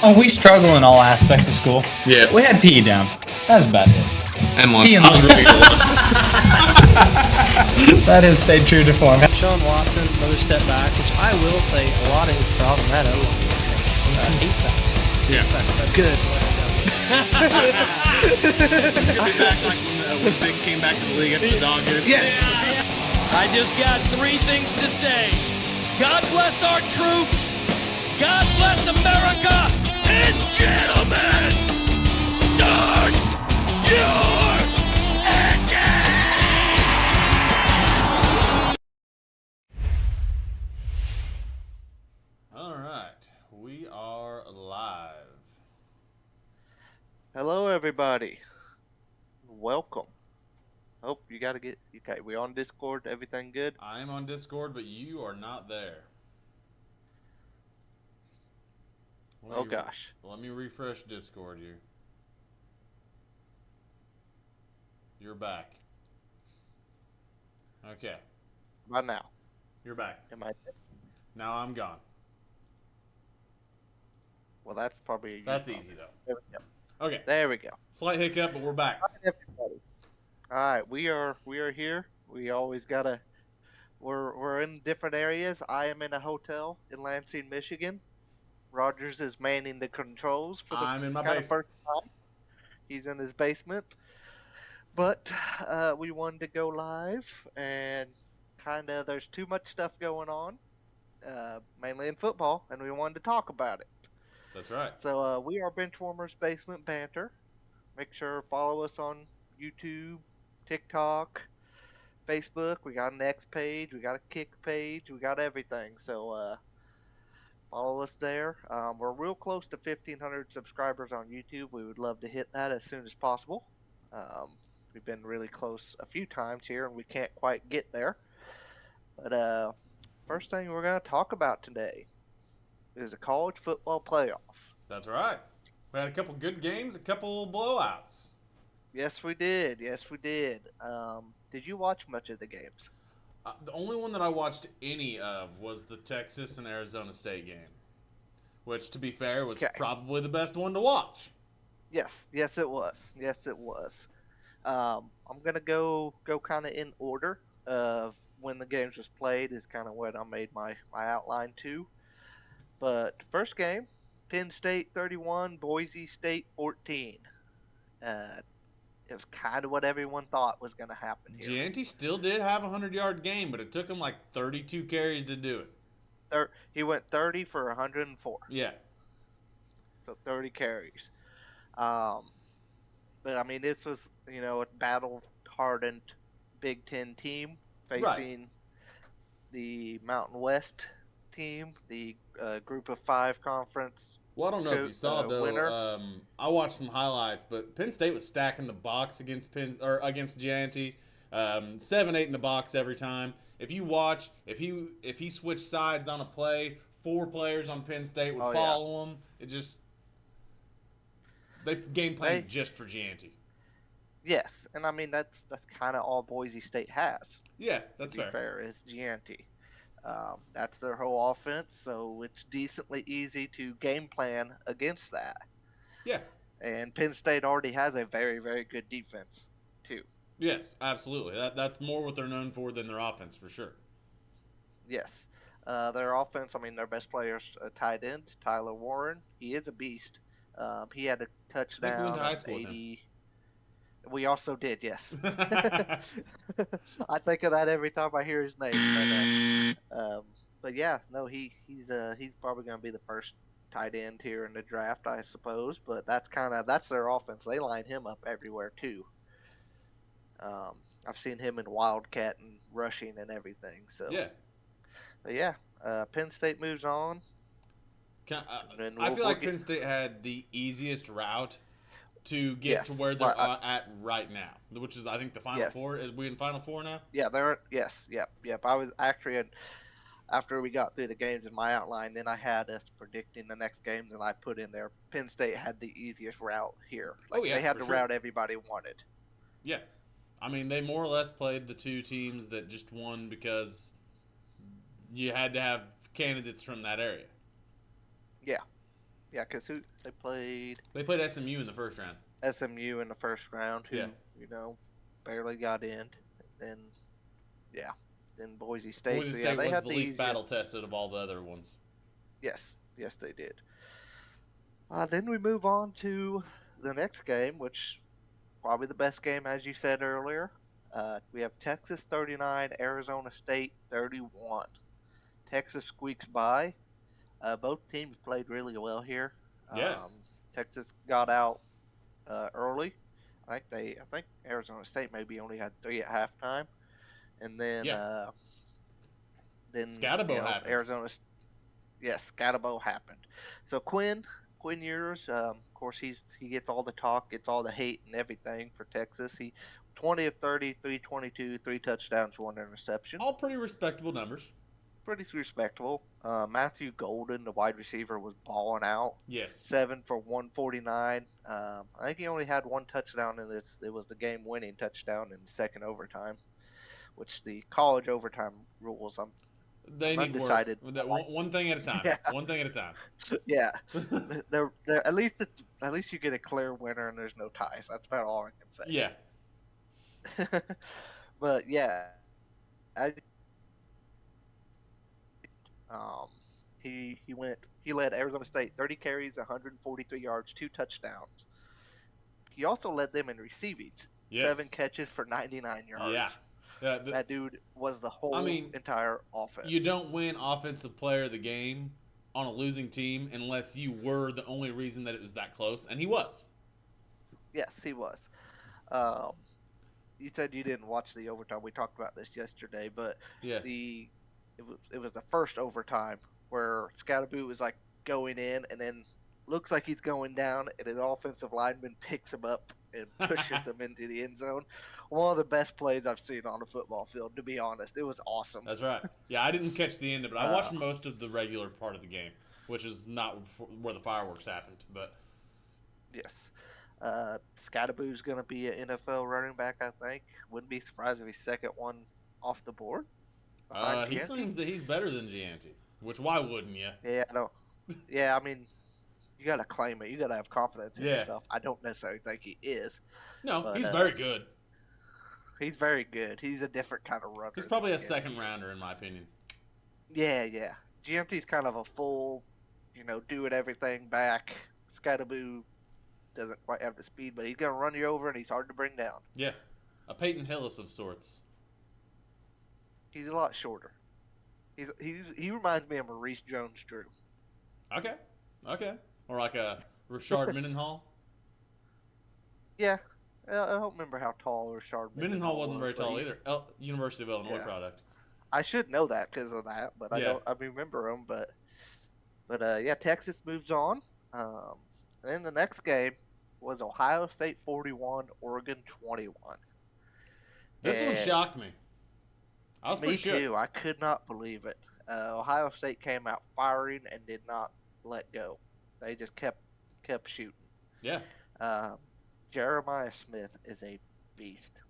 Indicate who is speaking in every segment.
Speaker 1: Oh, we struggle in all aspects of school.
Speaker 2: Yeah.
Speaker 1: We had PE down. That's about it.
Speaker 2: And lunch.
Speaker 1: PE and
Speaker 2: I was ready for lunch.
Speaker 1: That has stayed true to form.
Speaker 3: Sean Watson, another step back, which I will say a lot of his problem had O-line. 8 sacks.
Speaker 2: Yeah.
Speaker 3: Good.
Speaker 2: He's gonna be back like when Vic came back to the league after the dog hit.
Speaker 3: Yes.
Speaker 4: I just got 3 things to say. God bless our troops. God bless America. And gentlemen, start your engine!
Speaker 2: All right, we are live.
Speaker 5: Hello, everybody. Welcome. Oh, you gotta get. Okay, we on Discord. Everything good?
Speaker 2: I am on Discord, but you are not there.
Speaker 5: Oh gosh.
Speaker 2: Let me refresh Discord here. You're back. Okay,
Speaker 5: By now.
Speaker 2: you're back.
Speaker 5: Am I?
Speaker 2: Now I'm gone.
Speaker 5: Well, that's probably.
Speaker 2: That's easy though.
Speaker 5: There we go.
Speaker 2: Okay,
Speaker 5: There we go.
Speaker 2: slight hiccup, but we're back.
Speaker 5: All right, everybody. All right, we are here. We always gotta. We're in different areas. I am in a hotel in Lansing, Michigan. Rogers is manning the controls for the
Speaker 2: I'm in my
Speaker 5: kind of
Speaker 2: basement.
Speaker 5: first time. He's in his basement, but we wanted to go live, and kind of there's too much stuff going on, mainly in football, and we wanted to talk about it.
Speaker 2: That's right.
Speaker 5: So we are Benchwarmers Basement Banter. Make sure to follow us on YouTube, TikTok, Facebook. We got an X page, we got a Kick page, we got everything. So follow us there. We're real close to 1,500 subscribers on YouTube. We would love to hit that as soon as possible. We've been really close a few times here, and we can't quite get there. But first thing we're going to talk about today is the college football playoff.
Speaker 2: That's right. We had a couple good games, a couple blowouts.
Speaker 5: Yes, we did. Yes, we did. Did you watch much of the games?
Speaker 2: The only one that I watched any of was the Texas and Arizona State game, which, to be fair, was
Speaker 5: Okay.
Speaker 2: probably the best one to watch.
Speaker 5: Yes, it was. Yes, it was. I'm gonna go kind of in order of when the games was played is kind of what I made my outline to. But first game, Penn State 31, Boise State 14. It was kind of what everyone thought was going to happen here.
Speaker 2: Gianti still did have a 100-yard game, but it took him like 32 carries to do it.
Speaker 5: He went 30 for 104.
Speaker 2: Yeah.
Speaker 5: So 30 carries. But I mean, this was, a battle-hardened Big Ten team facing the Mountain West team, the Group of 5 conference.
Speaker 2: Well, I don't know if you saw though.
Speaker 5: Winner.
Speaker 2: I watched some highlights, but Penn State was stacking the box against Gianti, 7-8 in the box every time. If you watch, if he switched sides on a play, 4 players on Penn State would follow him. It just they game plan just for Gianti.
Speaker 5: Yes, and I mean that's kind of all Boise State has.
Speaker 2: Yeah, that's
Speaker 5: fair. Is Gianti. That's their whole offense, so it's decently easy to game plan against that.
Speaker 2: Yeah.
Speaker 5: And Penn State already has a very, very good defense, too.
Speaker 2: Yes, absolutely. That's more what they're known for than their offense, for sure.
Speaker 5: Yes. Their offense, I mean, their best player's tight end, Tyler Warren. He is a beast. He had a touchdown.
Speaker 2: I think we went to high school with
Speaker 5: 80. We also did, yes. I think of that every time I hear his name. But yeah, no, he's probably going to be the first tight end here in the draft, I suppose. But that's their offense. They line him up everywhere too. I've seen him in Wildcat and rushing and everything. So
Speaker 2: yeah,
Speaker 5: but yeah. Penn State moves on.
Speaker 2: I feel like Penn State had the easiest route to get to where they're at right now, which is, I think, the Final Four. Is we in Final Four now?
Speaker 5: Yeah, yep. I was actually, after we got through the games in my outline, then I had us predicting the next games, and I put in there Penn State had the easiest route here. They had the route everybody wanted.
Speaker 2: Yeah. I mean, they more or less played the two teams that just won because you had to have candidates from that area.
Speaker 5: Yeah. Yeah, because who they played
Speaker 2: They played SMU in the first round.
Speaker 5: SMU in the first round, who
Speaker 2: Yeah.
Speaker 5: barely got in. Then yeah, then Boise State.
Speaker 2: Boise
Speaker 5: So
Speaker 2: State
Speaker 5: yeah, they
Speaker 2: was
Speaker 5: had
Speaker 2: the
Speaker 5: the
Speaker 2: least
Speaker 5: easiest.
Speaker 2: battle tested of all the other ones.
Speaker 5: Yes, yes, they did. Then we move on to the next game, which probably the best game, as you said earlier. We have Texas 39, Arizona State 31. Texas squeaks by. Both teams played really well here.
Speaker 2: Yeah.
Speaker 5: Texas got out early. I think Arizona State maybe only had 3 at halftime, and then
Speaker 2: Yeah.
Speaker 5: you
Speaker 2: Scatabo
Speaker 5: know
Speaker 2: happened.
Speaker 5: Arizona. Yes, Scatabo happened. So Quinn Ewers, of course he gets all the talk, gets all the hate and everything for Texas. He 20 of 30, 322, 3 touchdowns, 1 interception.
Speaker 2: All pretty respectable numbers.
Speaker 5: Pretty respectable. Matthew Golden, the wide receiver, was balling out.
Speaker 2: Yes.
Speaker 5: 7 for 149. I think he only had 1 touchdown, and it was the game-winning touchdown in the second overtime, which the college overtime rules.
Speaker 2: They need
Speaker 5: undecided.
Speaker 2: work. One thing at a time.
Speaker 5: Yeah.
Speaker 2: One thing at a time.
Speaker 5: Yeah, they're at least you get a clear winner and there's no ties. That's about all I can say.
Speaker 2: Yeah.
Speaker 5: But yeah, he led Arizona State 30 carries, 143 yards, 2 touchdowns. He also led them in receivings,
Speaker 2: Yes.
Speaker 5: 7 catches for 99 yards.
Speaker 2: Yeah.
Speaker 5: That dude was the whole entire offense.
Speaker 2: You don't win Offensive Player of the Game on a losing team unless you were the only reason that it was that close, and he was.
Speaker 5: Yes, he was. You said you didn't watch the overtime. We talked about this yesterday, but
Speaker 2: Yeah.
Speaker 5: it was the first overtime where Scatterboot was like going in and then looks like he's going down, and an offensive lineman picks him up and pushes him into the end zone. One of the best plays I've seen on a football field, to be honest. It was awesome.
Speaker 2: That's right. Yeah, I didn't catch the end of it. I watched most of the regular part of the game, which is not where the fireworks happened. But
Speaker 5: yes. Scatterboot's going to be an NFL running back, I think. Wouldn't be surprised if he's second one off the board.
Speaker 2: he claims that he's better than Gianti, which why wouldn't you?
Speaker 5: Yeah, I know. Yeah, I mean, you got to claim it. You got to have confidence in yourself. I don't necessarily think he is.
Speaker 2: No,
Speaker 5: but,
Speaker 2: he's very good.
Speaker 5: He's very good. He's a different kind of runner.
Speaker 2: He's probably a second rounder, in my opinion.
Speaker 5: Yeah, yeah. GMT's kind of a full, do it everything back. Scatterboo doesn't quite have the speed, but he's going to run you over, and he's hard to bring down.
Speaker 2: Yeah. A Peyton Hillis of sorts.
Speaker 5: He's a lot shorter. He reminds me of Maurice Jones-Drew.
Speaker 2: Okay. Or like a Rashard Mendenhall.
Speaker 5: Yeah. I don't remember how tall Rashard
Speaker 2: Mendenhall wasn't very tall either. University of Illinois product.
Speaker 5: I should know that because of that, but I don't. I remember him, but yeah, Texas moves on. And then the next game was Ohio State 41, Oregon 21.
Speaker 2: This one shocked me. I was pretty sure.
Speaker 5: Me too. I could not believe it. Ohio State came out firing and did not let go. They just kept shooting.
Speaker 2: Yeah.
Speaker 5: Jeremiah Smith is a beast.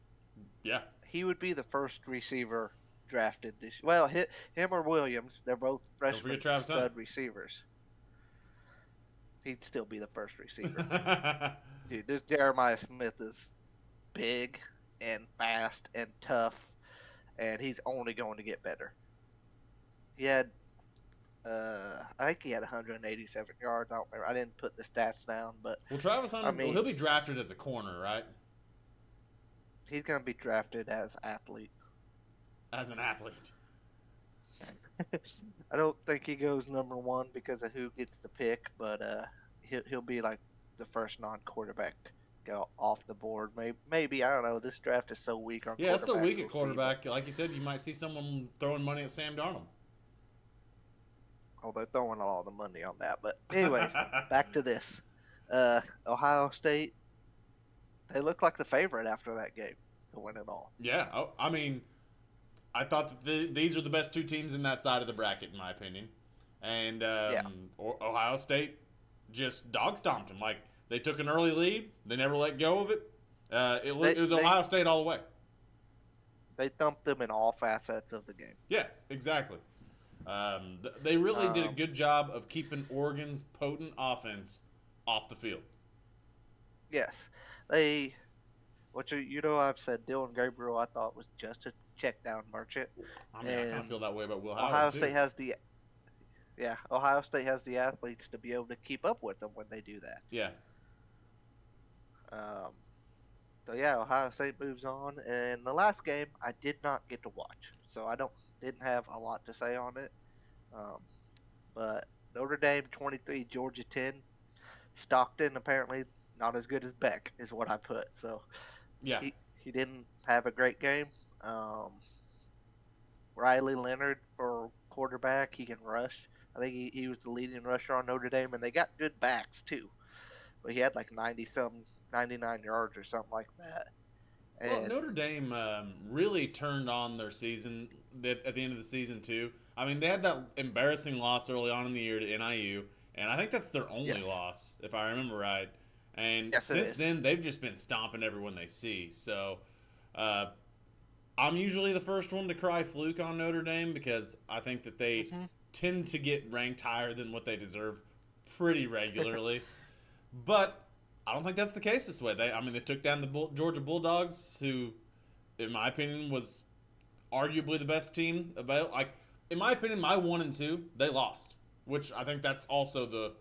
Speaker 2: Yeah.
Speaker 5: He would be the first receiver drafted this. Well, him or Williams, they're both freshman stud receivers. He'd still be the first receiver. Dude, this Jeremiah Smith is big and fast and tough, and he's only going to get better. He had, I think he had 187 yards. I don't remember. I didn't put the stats down, but
Speaker 2: well, Travis Hunter, he'll be drafted as a corner, right?
Speaker 5: He's going to be drafted as athlete.
Speaker 2: As an athlete.
Speaker 5: I don't think he goes number 1 because of who gets the pick, but he'll be like the first non-quarterback go off the board. Maybe I don't know. This draft is so weak on.
Speaker 2: Yeah, it's so weak at quarterback. Like you said, you might see someone throwing money at Sam Darnold.
Speaker 5: Oh, they're throwing all the money on that. But anyways, back to this. Ohio State, they look like the favorite after that game to win it all.
Speaker 2: Yeah, I mean, I thought that these are the best two teams in that side of the bracket, in my opinion. And Ohio State just dog stomped them. Like, they took an early lead. They never let go of it. It was Ohio State all the way.
Speaker 5: They thumped them in all facets of the game.
Speaker 2: Yeah, exactly. They really did a
Speaker 5: Um,
Speaker 2: good job of keeping Oregon's potent offense off the field.
Speaker 5: yes, they. I've said Dylan Gabriel. I thought was just a check down merchant,
Speaker 2: I mean, I kind of feel
Speaker 5: and
Speaker 2: that way about Will Howard
Speaker 5: Ohio
Speaker 2: too.
Speaker 5: State has the Ohio State has the athletes to be able to keep up with them when they do that.
Speaker 2: Yeah.
Speaker 5: Um, so yeah, Ohio State moves on, and the last game I did not get to watch, so I didn't have a lot to say on it. Um, but Notre Dame 23, Georgia 10. Stockton apparently not as good as Beck is what I put. So
Speaker 2: Yeah.
Speaker 5: he didn't have a great game. Um, Riley Leonard for quarterback, he can rush. I think he was the leading rusher on Notre Dame, and they got good backs too. But he had like 99 yards or something like that.
Speaker 2: Well,
Speaker 5: And
Speaker 2: Notre Dame really turned on their season at the end of the season too. I mean, they had that embarrassing loss early on in the year to NIU, and I think that's their only
Speaker 5: yes,
Speaker 2: loss, if I remember right. And
Speaker 5: yes, it
Speaker 2: since
Speaker 5: is.
Speaker 2: then, they've just been stomping everyone they see. So, uh, I'm usually the first one to cry fluke on Notre Dame because I think that they
Speaker 5: Hmm.
Speaker 2: tend to get ranked higher than what they deserve pretty regularly. But I don't think that's the case this way. I mean, they took down the Georgia Bulldogs, who, in my opinion, was arguably the best team available. Like, in my opinion, my 1 and 2, they lost, which I think that's also the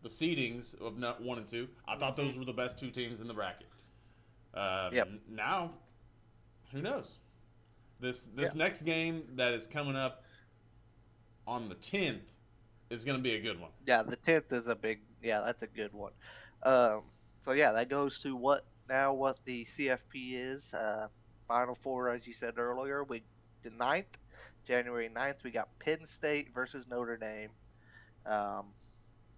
Speaker 2: seedings of 1 and 2. I thought
Speaker 5: Hmm.
Speaker 2: those were the best 2 teams in the bracket.
Speaker 5: Yep.
Speaker 2: Now, who knows? This
Speaker 5: Yeah.
Speaker 2: next game that is coming up on the 10th is going to be a good one.
Speaker 5: Yeah. The 10th is a big. Yeah, that's a good one. Um, so yeah, that goes to what the CFP is. Final four, as you said earlier. The ninth, January 9th, we got Penn State versus Notre Dame. Um,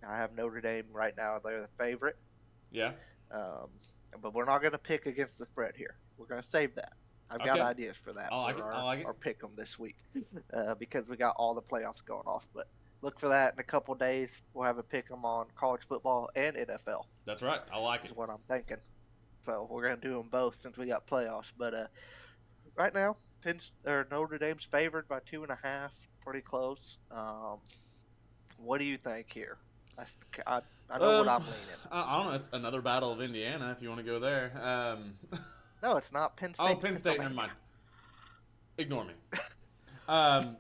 Speaker 5: I have Notre Dame right now. They're the favorite.
Speaker 2: Yeah.
Speaker 5: Um, but we're not going to pick against the spread here. We're going to save that. I've got
Speaker 2: Okay.
Speaker 5: ideas for that
Speaker 2: I like
Speaker 5: for
Speaker 2: it. I like it.
Speaker 5: our pick 'em this week because we got all the playoffs going off. But look for that in a couple days. We'll have a pick 'em on college football and NFL
Speaker 2: That's right. I like
Speaker 5: is
Speaker 2: it.
Speaker 5: what I'm thinking. So we're going to do them both since we got playoffs. But right now, Notre Dame's favored by 2.5, pretty close. What do you think here? I know what
Speaker 2: Um,
Speaker 5: I'm leaning.
Speaker 2: I don't know. It's another battle of Indiana if you want to go there.
Speaker 5: No, it's not Penn State.
Speaker 2: Oh, Penn State. Never mind. Ignore me. Um,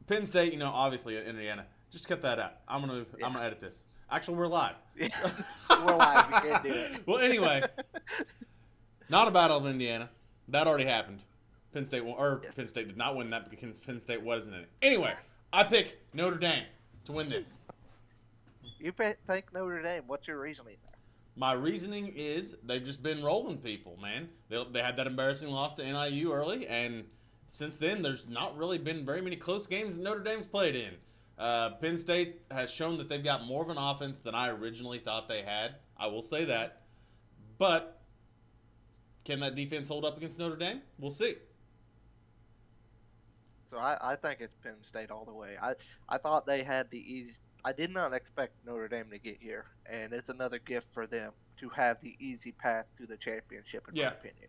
Speaker 2: Penn State. Obviously Indiana. Just cut that out. I'm gonna edit this. Actually, we're live.
Speaker 5: We're live. You can't do it.
Speaker 2: Well, anyway, not a battle of Indiana. That already happened. Penn State
Speaker 5: Yes.
Speaker 2: Penn State did not win that because Penn State wasn't in it. Anyway, I pick Notre Dame to win this.
Speaker 5: You think Notre Dame? What's your reasoning there?
Speaker 2: My reasoning is they've just been rolling people, man. They had that embarrassing loss to NIU early, and since then, there's not really been very many close games that Notre Dame's played in. Penn State has shown that they've got more of an offense than I originally thought they had. I will say that. But can that defense hold up against Notre Dame? We'll see.
Speaker 5: So I think it's Penn State all the way. I thought they had the easy. I did not expect Notre Dame to get here, and it's another gift for them to have the easy path to the championship, in my
Speaker 2: Yeah.
Speaker 5: opinion.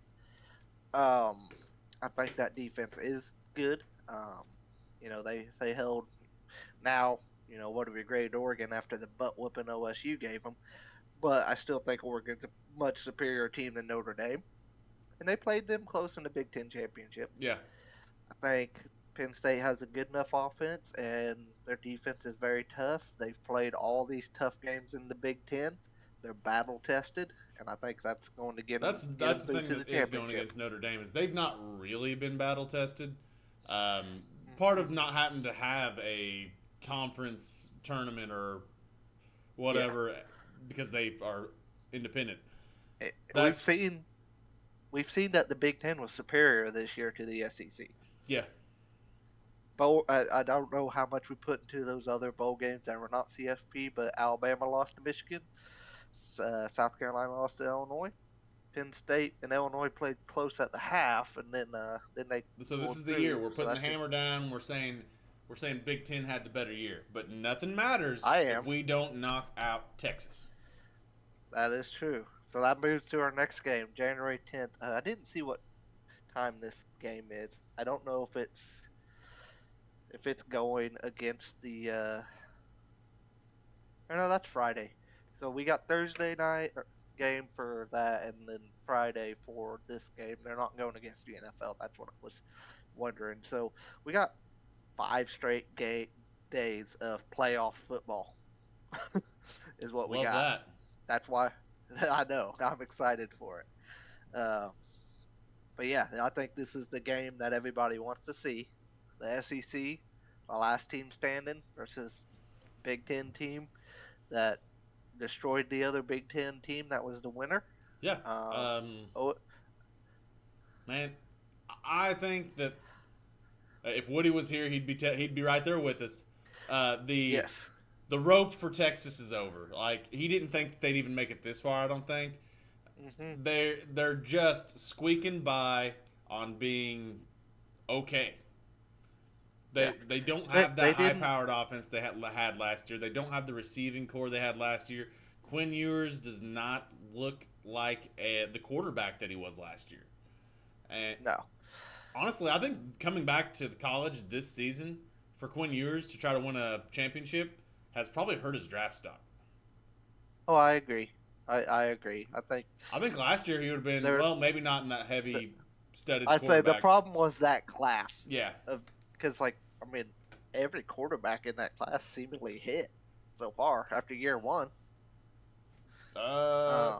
Speaker 5: I think that defense is good. They held. Now, what do we grade Oregon after the butt whooping OSU gave them? But I still think Oregon's a much superior team than Notre Dame, and they played them close in the Big Ten championship.
Speaker 2: Yeah.
Speaker 5: I think Penn State has a good enough offense, and their defense is very tough. They've played all these tough games in the Big Ten. They're battle tested, and I think that's going to get
Speaker 2: That's
Speaker 5: them
Speaker 2: the
Speaker 5: through
Speaker 2: thing
Speaker 5: to the
Speaker 2: that is going
Speaker 5: championship.
Speaker 2: against Notre Dame is they've not really been battle tested. Part of not having to have a conference tournament or whatever because they are independent.
Speaker 5: We've
Speaker 2: That's-
Speaker 5: seen that the Big Ten was superior this year to the SEC.
Speaker 2: Yeah.
Speaker 5: I don't know how much we put into those other bowl games that were not CFP, but Alabama lost to Michigan, South Carolina lost to Illinois, Penn State and Illinois played close at the half, and then they.
Speaker 2: So this
Speaker 5: pulled
Speaker 2: is the
Speaker 5: through.
Speaker 2: year we're
Speaker 5: So
Speaker 2: putting the
Speaker 5: that's just-
Speaker 2: hammer down. We're saying Big Ten had the better year, but nothing matters
Speaker 5: I
Speaker 2: if
Speaker 5: am.
Speaker 2: we don't knock out Texas.
Speaker 5: That is true. So that moves to our next game, January 10th. I didn't see what time this game is. I don't know if it's if it's going against the. Or no, that's Friday. So we got Thursday night game for that, and then Friday for this game. They're not going against the NFL. That's what I was wondering. So we got 5 straight days of playoff football. Is what we
Speaker 2: Love
Speaker 5: got.
Speaker 2: that.
Speaker 5: That's why I know I'm excited for it. But yeah, I think this is the game that everybody wants to see. The SEC, the last team standing versus Big Ten team that destroyed the other Big Ten team that was the winner.
Speaker 2: Yeah.
Speaker 5: Oh,
Speaker 2: Man, I think that if Woody was here, he'd be right there with us.
Speaker 5: yes.
Speaker 2: The rope for Texas is over. Like, he didn't think that they'd even make it this far. I don't think.
Speaker 5: Mm-hmm.
Speaker 2: They're just squeaking by on being okay. They don't have that high powered offense they had last year. They don't have the receiving core they had last year. Quinn Ewers does not look like the quarterback that he was last year. And
Speaker 5: No.
Speaker 2: honestly, I think coming back to the college this season for Quinn Ewers to try to win a championship has probably hurt his draft stock.
Speaker 5: Oh, I agree. I agree. I think
Speaker 2: last year he would have been, well, maybe not in that heavy studded
Speaker 5: I'd say the
Speaker 2: quarterback.
Speaker 5: problem was that class.
Speaker 2: Yeah.
Speaker 5: Because, every quarterback in that class seemingly hit so far after year one.
Speaker 2: Yeah,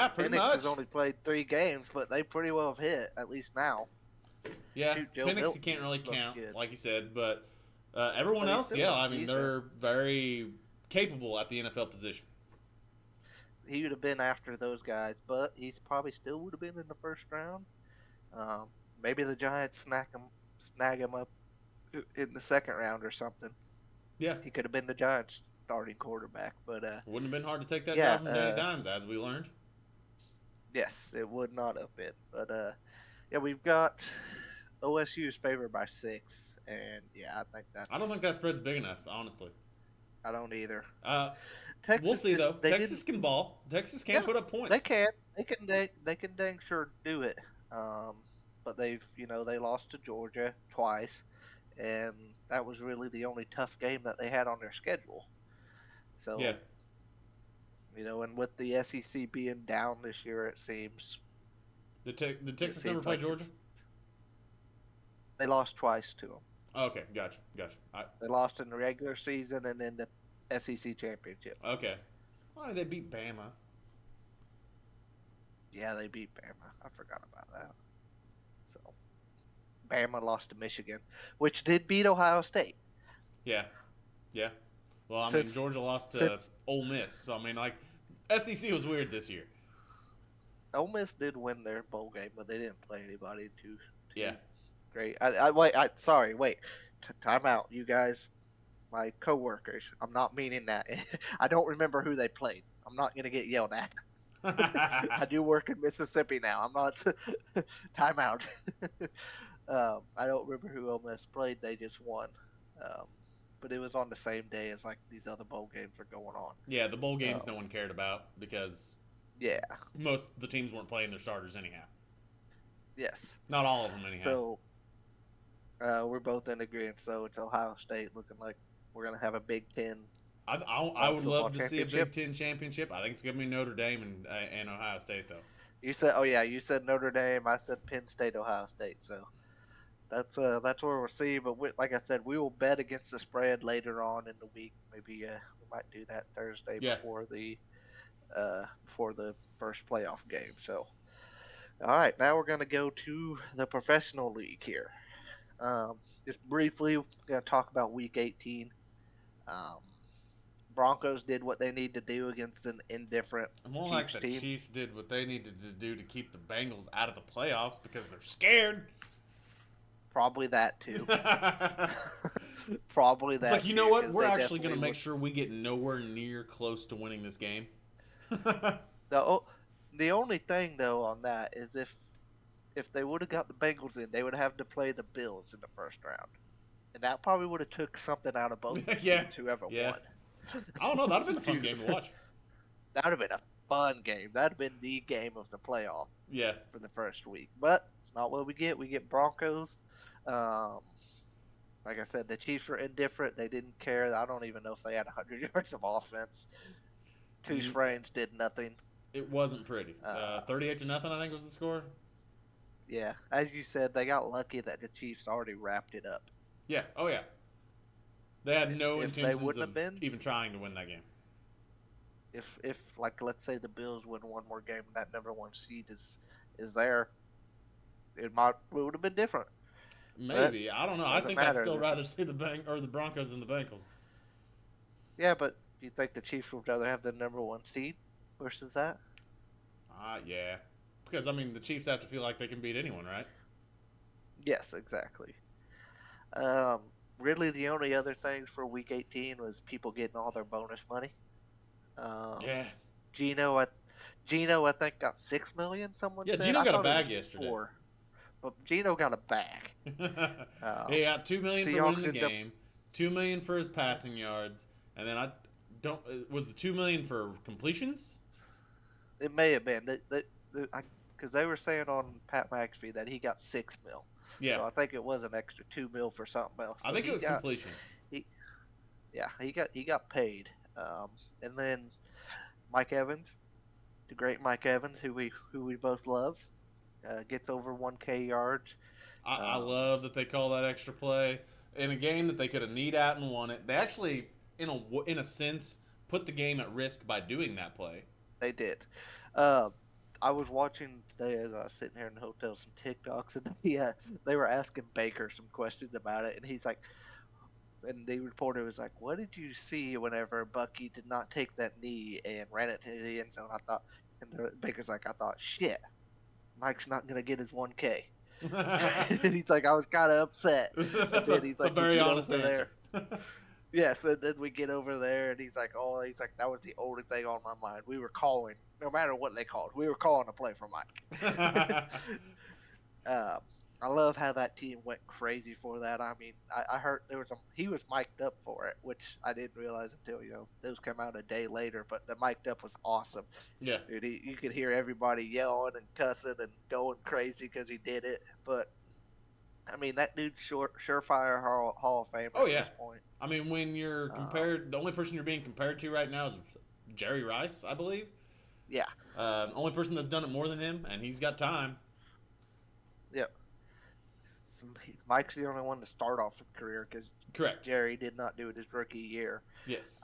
Speaker 2: pretty
Speaker 5: Penix
Speaker 2: much.
Speaker 5: has only played 3 games, but they pretty well have hit, at least now.
Speaker 2: Yeah,
Speaker 5: Shoot, Joe
Speaker 2: Penix you
Speaker 5: Milton
Speaker 2: can't really
Speaker 5: looked
Speaker 2: count,
Speaker 5: good.
Speaker 2: like you said, but everyone
Speaker 5: But he's
Speaker 2: else,
Speaker 5: still
Speaker 2: yeah,
Speaker 5: decent.
Speaker 2: they're very capable at the NFL position.
Speaker 5: He would have been after those guys, but he's probably still would have been in the first round. Maybe the Giants snag him up in the second round or something.
Speaker 2: Yeah.
Speaker 5: He could have been the Giants' starting quarterback, but
Speaker 2: Wouldn't have been hard to take that
Speaker 5: yeah,
Speaker 2: job from Danny Dimes, as we learned.
Speaker 5: yes, it would not have been. But yeah, we've got OSU's favored by 6, and yeah, I think that's.
Speaker 2: I don't think that spread's big enough, honestly.
Speaker 5: I don't either.
Speaker 2: Texas we'll see though. Texas can ball. Texas can put up points.
Speaker 5: They can. They can dang sure do it. But they lost to Georgia twice, and that was really the only tough game that they had on their schedule. So
Speaker 2: yeah.
Speaker 5: And with the SEC being down this year, it seems.
Speaker 2: Did Texas never play Georgia?
Speaker 5: They lost twice to them.
Speaker 2: Okay, gotcha.
Speaker 5: They lost in the regular season and in the SEC championship.
Speaker 2: Okay. Why did they beat Bama?
Speaker 5: Yeah, they beat Bama. I forgot about that. So, Bama lost to Michigan, which did beat Ohio State.
Speaker 2: Yeah. Well, Georgia lost to Ole Miss, so SEC was weird this year.
Speaker 5: Ole Miss did win their bowl game, but they didn't play anybody too great. Sorry, wait. Time out, you guys. My coworkers. I'm not meaning that. I don't remember who they played. I'm not gonna get yelled at. I do work in Mississippi now. I'm not. Time out. I don't remember who Ole Miss played. They just won. But it was on the same day as these other bowl games are going on.
Speaker 2: Yeah, the bowl games no one cared about because most of the teams weren't playing their starters anyhow.
Speaker 5: Yes.
Speaker 2: Not all of them anyhow.
Speaker 5: So we're both in agreement. So it's Ohio State looking like we're gonna have a Big Ten.
Speaker 2: I would love to see a Big Ten championship. I think it's gonna be Notre Dame and Ohio State though.
Speaker 5: You said Notre Dame. I said Penn State, Ohio State. So that's where we'll see. But like I said, we will bet against the spread later on in the week. Maybe we might do that Thursday before the first playoff game. So all right, now we're gonna go to the professional league here. Just briefly, we're gonna talk about Week 18. Broncos did what they need to do against an indifferent
Speaker 2: More
Speaker 5: Chiefs
Speaker 2: like the
Speaker 5: team.
Speaker 2: Chiefs did what they needed to do to keep the Bengals out of the playoffs because they're scared.
Speaker 5: Probably that too. Probably that.
Speaker 2: It's you know what? We're actually going to make sure we get nowhere near close to winning this game.
Speaker 5: The only thing though on that is if they would have got the Bengals in, they would have to play the Bills in the first round, and that probably would have took something out of both teams whoever won.
Speaker 2: I don't know. That'd have been a fun game to watch.
Speaker 5: That would have been a fun game. That would have been the game of the playoff.
Speaker 2: Yeah.
Speaker 5: For the first week, but it's not what we get. We get Broncos. Like I said, the Chiefs were indifferent. They didn't care. I don't even know if they had 100 yards of offense. Two
Speaker 2: Mm,
Speaker 5: sprains did nothing.
Speaker 2: It wasn't pretty.
Speaker 5: Uh,
Speaker 2: 38-0, I think was the score.
Speaker 5: Yeah, as you said, they got lucky that the Chiefs already wrapped it up.
Speaker 2: Yeah. Oh yeah. They had no
Speaker 5: If they
Speaker 2: intentions
Speaker 5: wouldn't
Speaker 2: of
Speaker 5: have been,
Speaker 2: even trying to win that game.
Speaker 5: if like let's say the Bills win one more game and that number 1 seed is there, it would have been different.
Speaker 2: Maybe. I don't know. I
Speaker 5: Doesn't
Speaker 2: think I'd
Speaker 5: matter.
Speaker 2: still
Speaker 5: This
Speaker 2: rather
Speaker 5: is,
Speaker 2: see the the Broncos than the Bengals.
Speaker 5: yeah, but do you think the Chiefs would rather have the number 1 seed versus that?
Speaker 2: Yeah. Because I mean, the Chiefs have to feel like they can beat anyone, right?
Speaker 5: Yes, exactly. Um, really, the only other things for Week 18 was people getting all their bonus money.
Speaker 2: Yeah.
Speaker 5: Gino, I think got 6 million. Someone
Speaker 2: Yeah,
Speaker 5: said.
Speaker 2: Gino
Speaker 5: I
Speaker 2: got a
Speaker 5: thought it
Speaker 2: bag
Speaker 5: was
Speaker 2: yesterday.
Speaker 5: 4, but Gino got a bag.
Speaker 2: He got $2 million for
Speaker 5: Seahawks
Speaker 2: winning the
Speaker 5: ended up-
Speaker 2: game, $2 million for his passing yards, and then I don't was the $2 million for completions?
Speaker 5: It may have been because they were saying on Pat McAfee that he got 6 mil.
Speaker 2: Yeah.
Speaker 5: So I think it was an extra 2 mil for something else.
Speaker 2: I
Speaker 5: So
Speaker 2: think it was
Speaker 5: got,
Speaker 2: completions.
Speaker 5: Yeah, he got paid. And then Mike Evans, the great Mike Evans, who we both love, gets over 1K yards.
Speaker 2: I love that they call that extra play in a game that they could have kneed out and won it. They actually, in a sense, put the game at risk by doing that play.
Speaker 5: They did. I was watching today as I was sitting here in the hotel some TikToks, and they were asking Baker some questions about it, and he's like, and the reporter was like, "What did you see whenever Bucky did not take that knee and ran it to the end zone?" I thought, and Baker's like, "I thought, shit, Mike's not gonna get his 1K." And he's like, "I was kind of upset."
Speaker 2: That's
Speaker 5: And then he's
Speaker 2: a
Speaker 5: like,
Speaker 2: very
Speaker 5: "We get
Speaker 2: honest
Speaker 5: over
Speaker 2: answer.
Speaker 5: there." Yes, and then we get over there, and he's like, that was the only thing on my mind. We were calling, no matter what they called, we were calling a play for Mike. I love how that team went crazy for that. I mean, I heard he was mic'd up for it, which I didn't realize until those came out a day later. But the mic'd up was awesome.
Speaker 2: Yeah.
Speaker 5: Dude, you could hear everybody yelling and cussing and going crazy because he did it. But I mean, that dude's surefire Hall of Famer
Speaker 2: Oh,
Speaker 5: at
Speaker 2: yeah.
Speaker 5: this point.
Speaker 2: I mean, when you're compared, the only person you're being compared to right now is Jerry Rice, I believe.
Speaker 5: Yeah.
Speaker 2: Only person that's done it more than him, and he's got time.
Speaker 5: Yep. Mike's the only one to start off a career because
Speaker 2: Correct.
Speaker 5: Jerry did not do it his rookie year.
Speaker 2: Yes.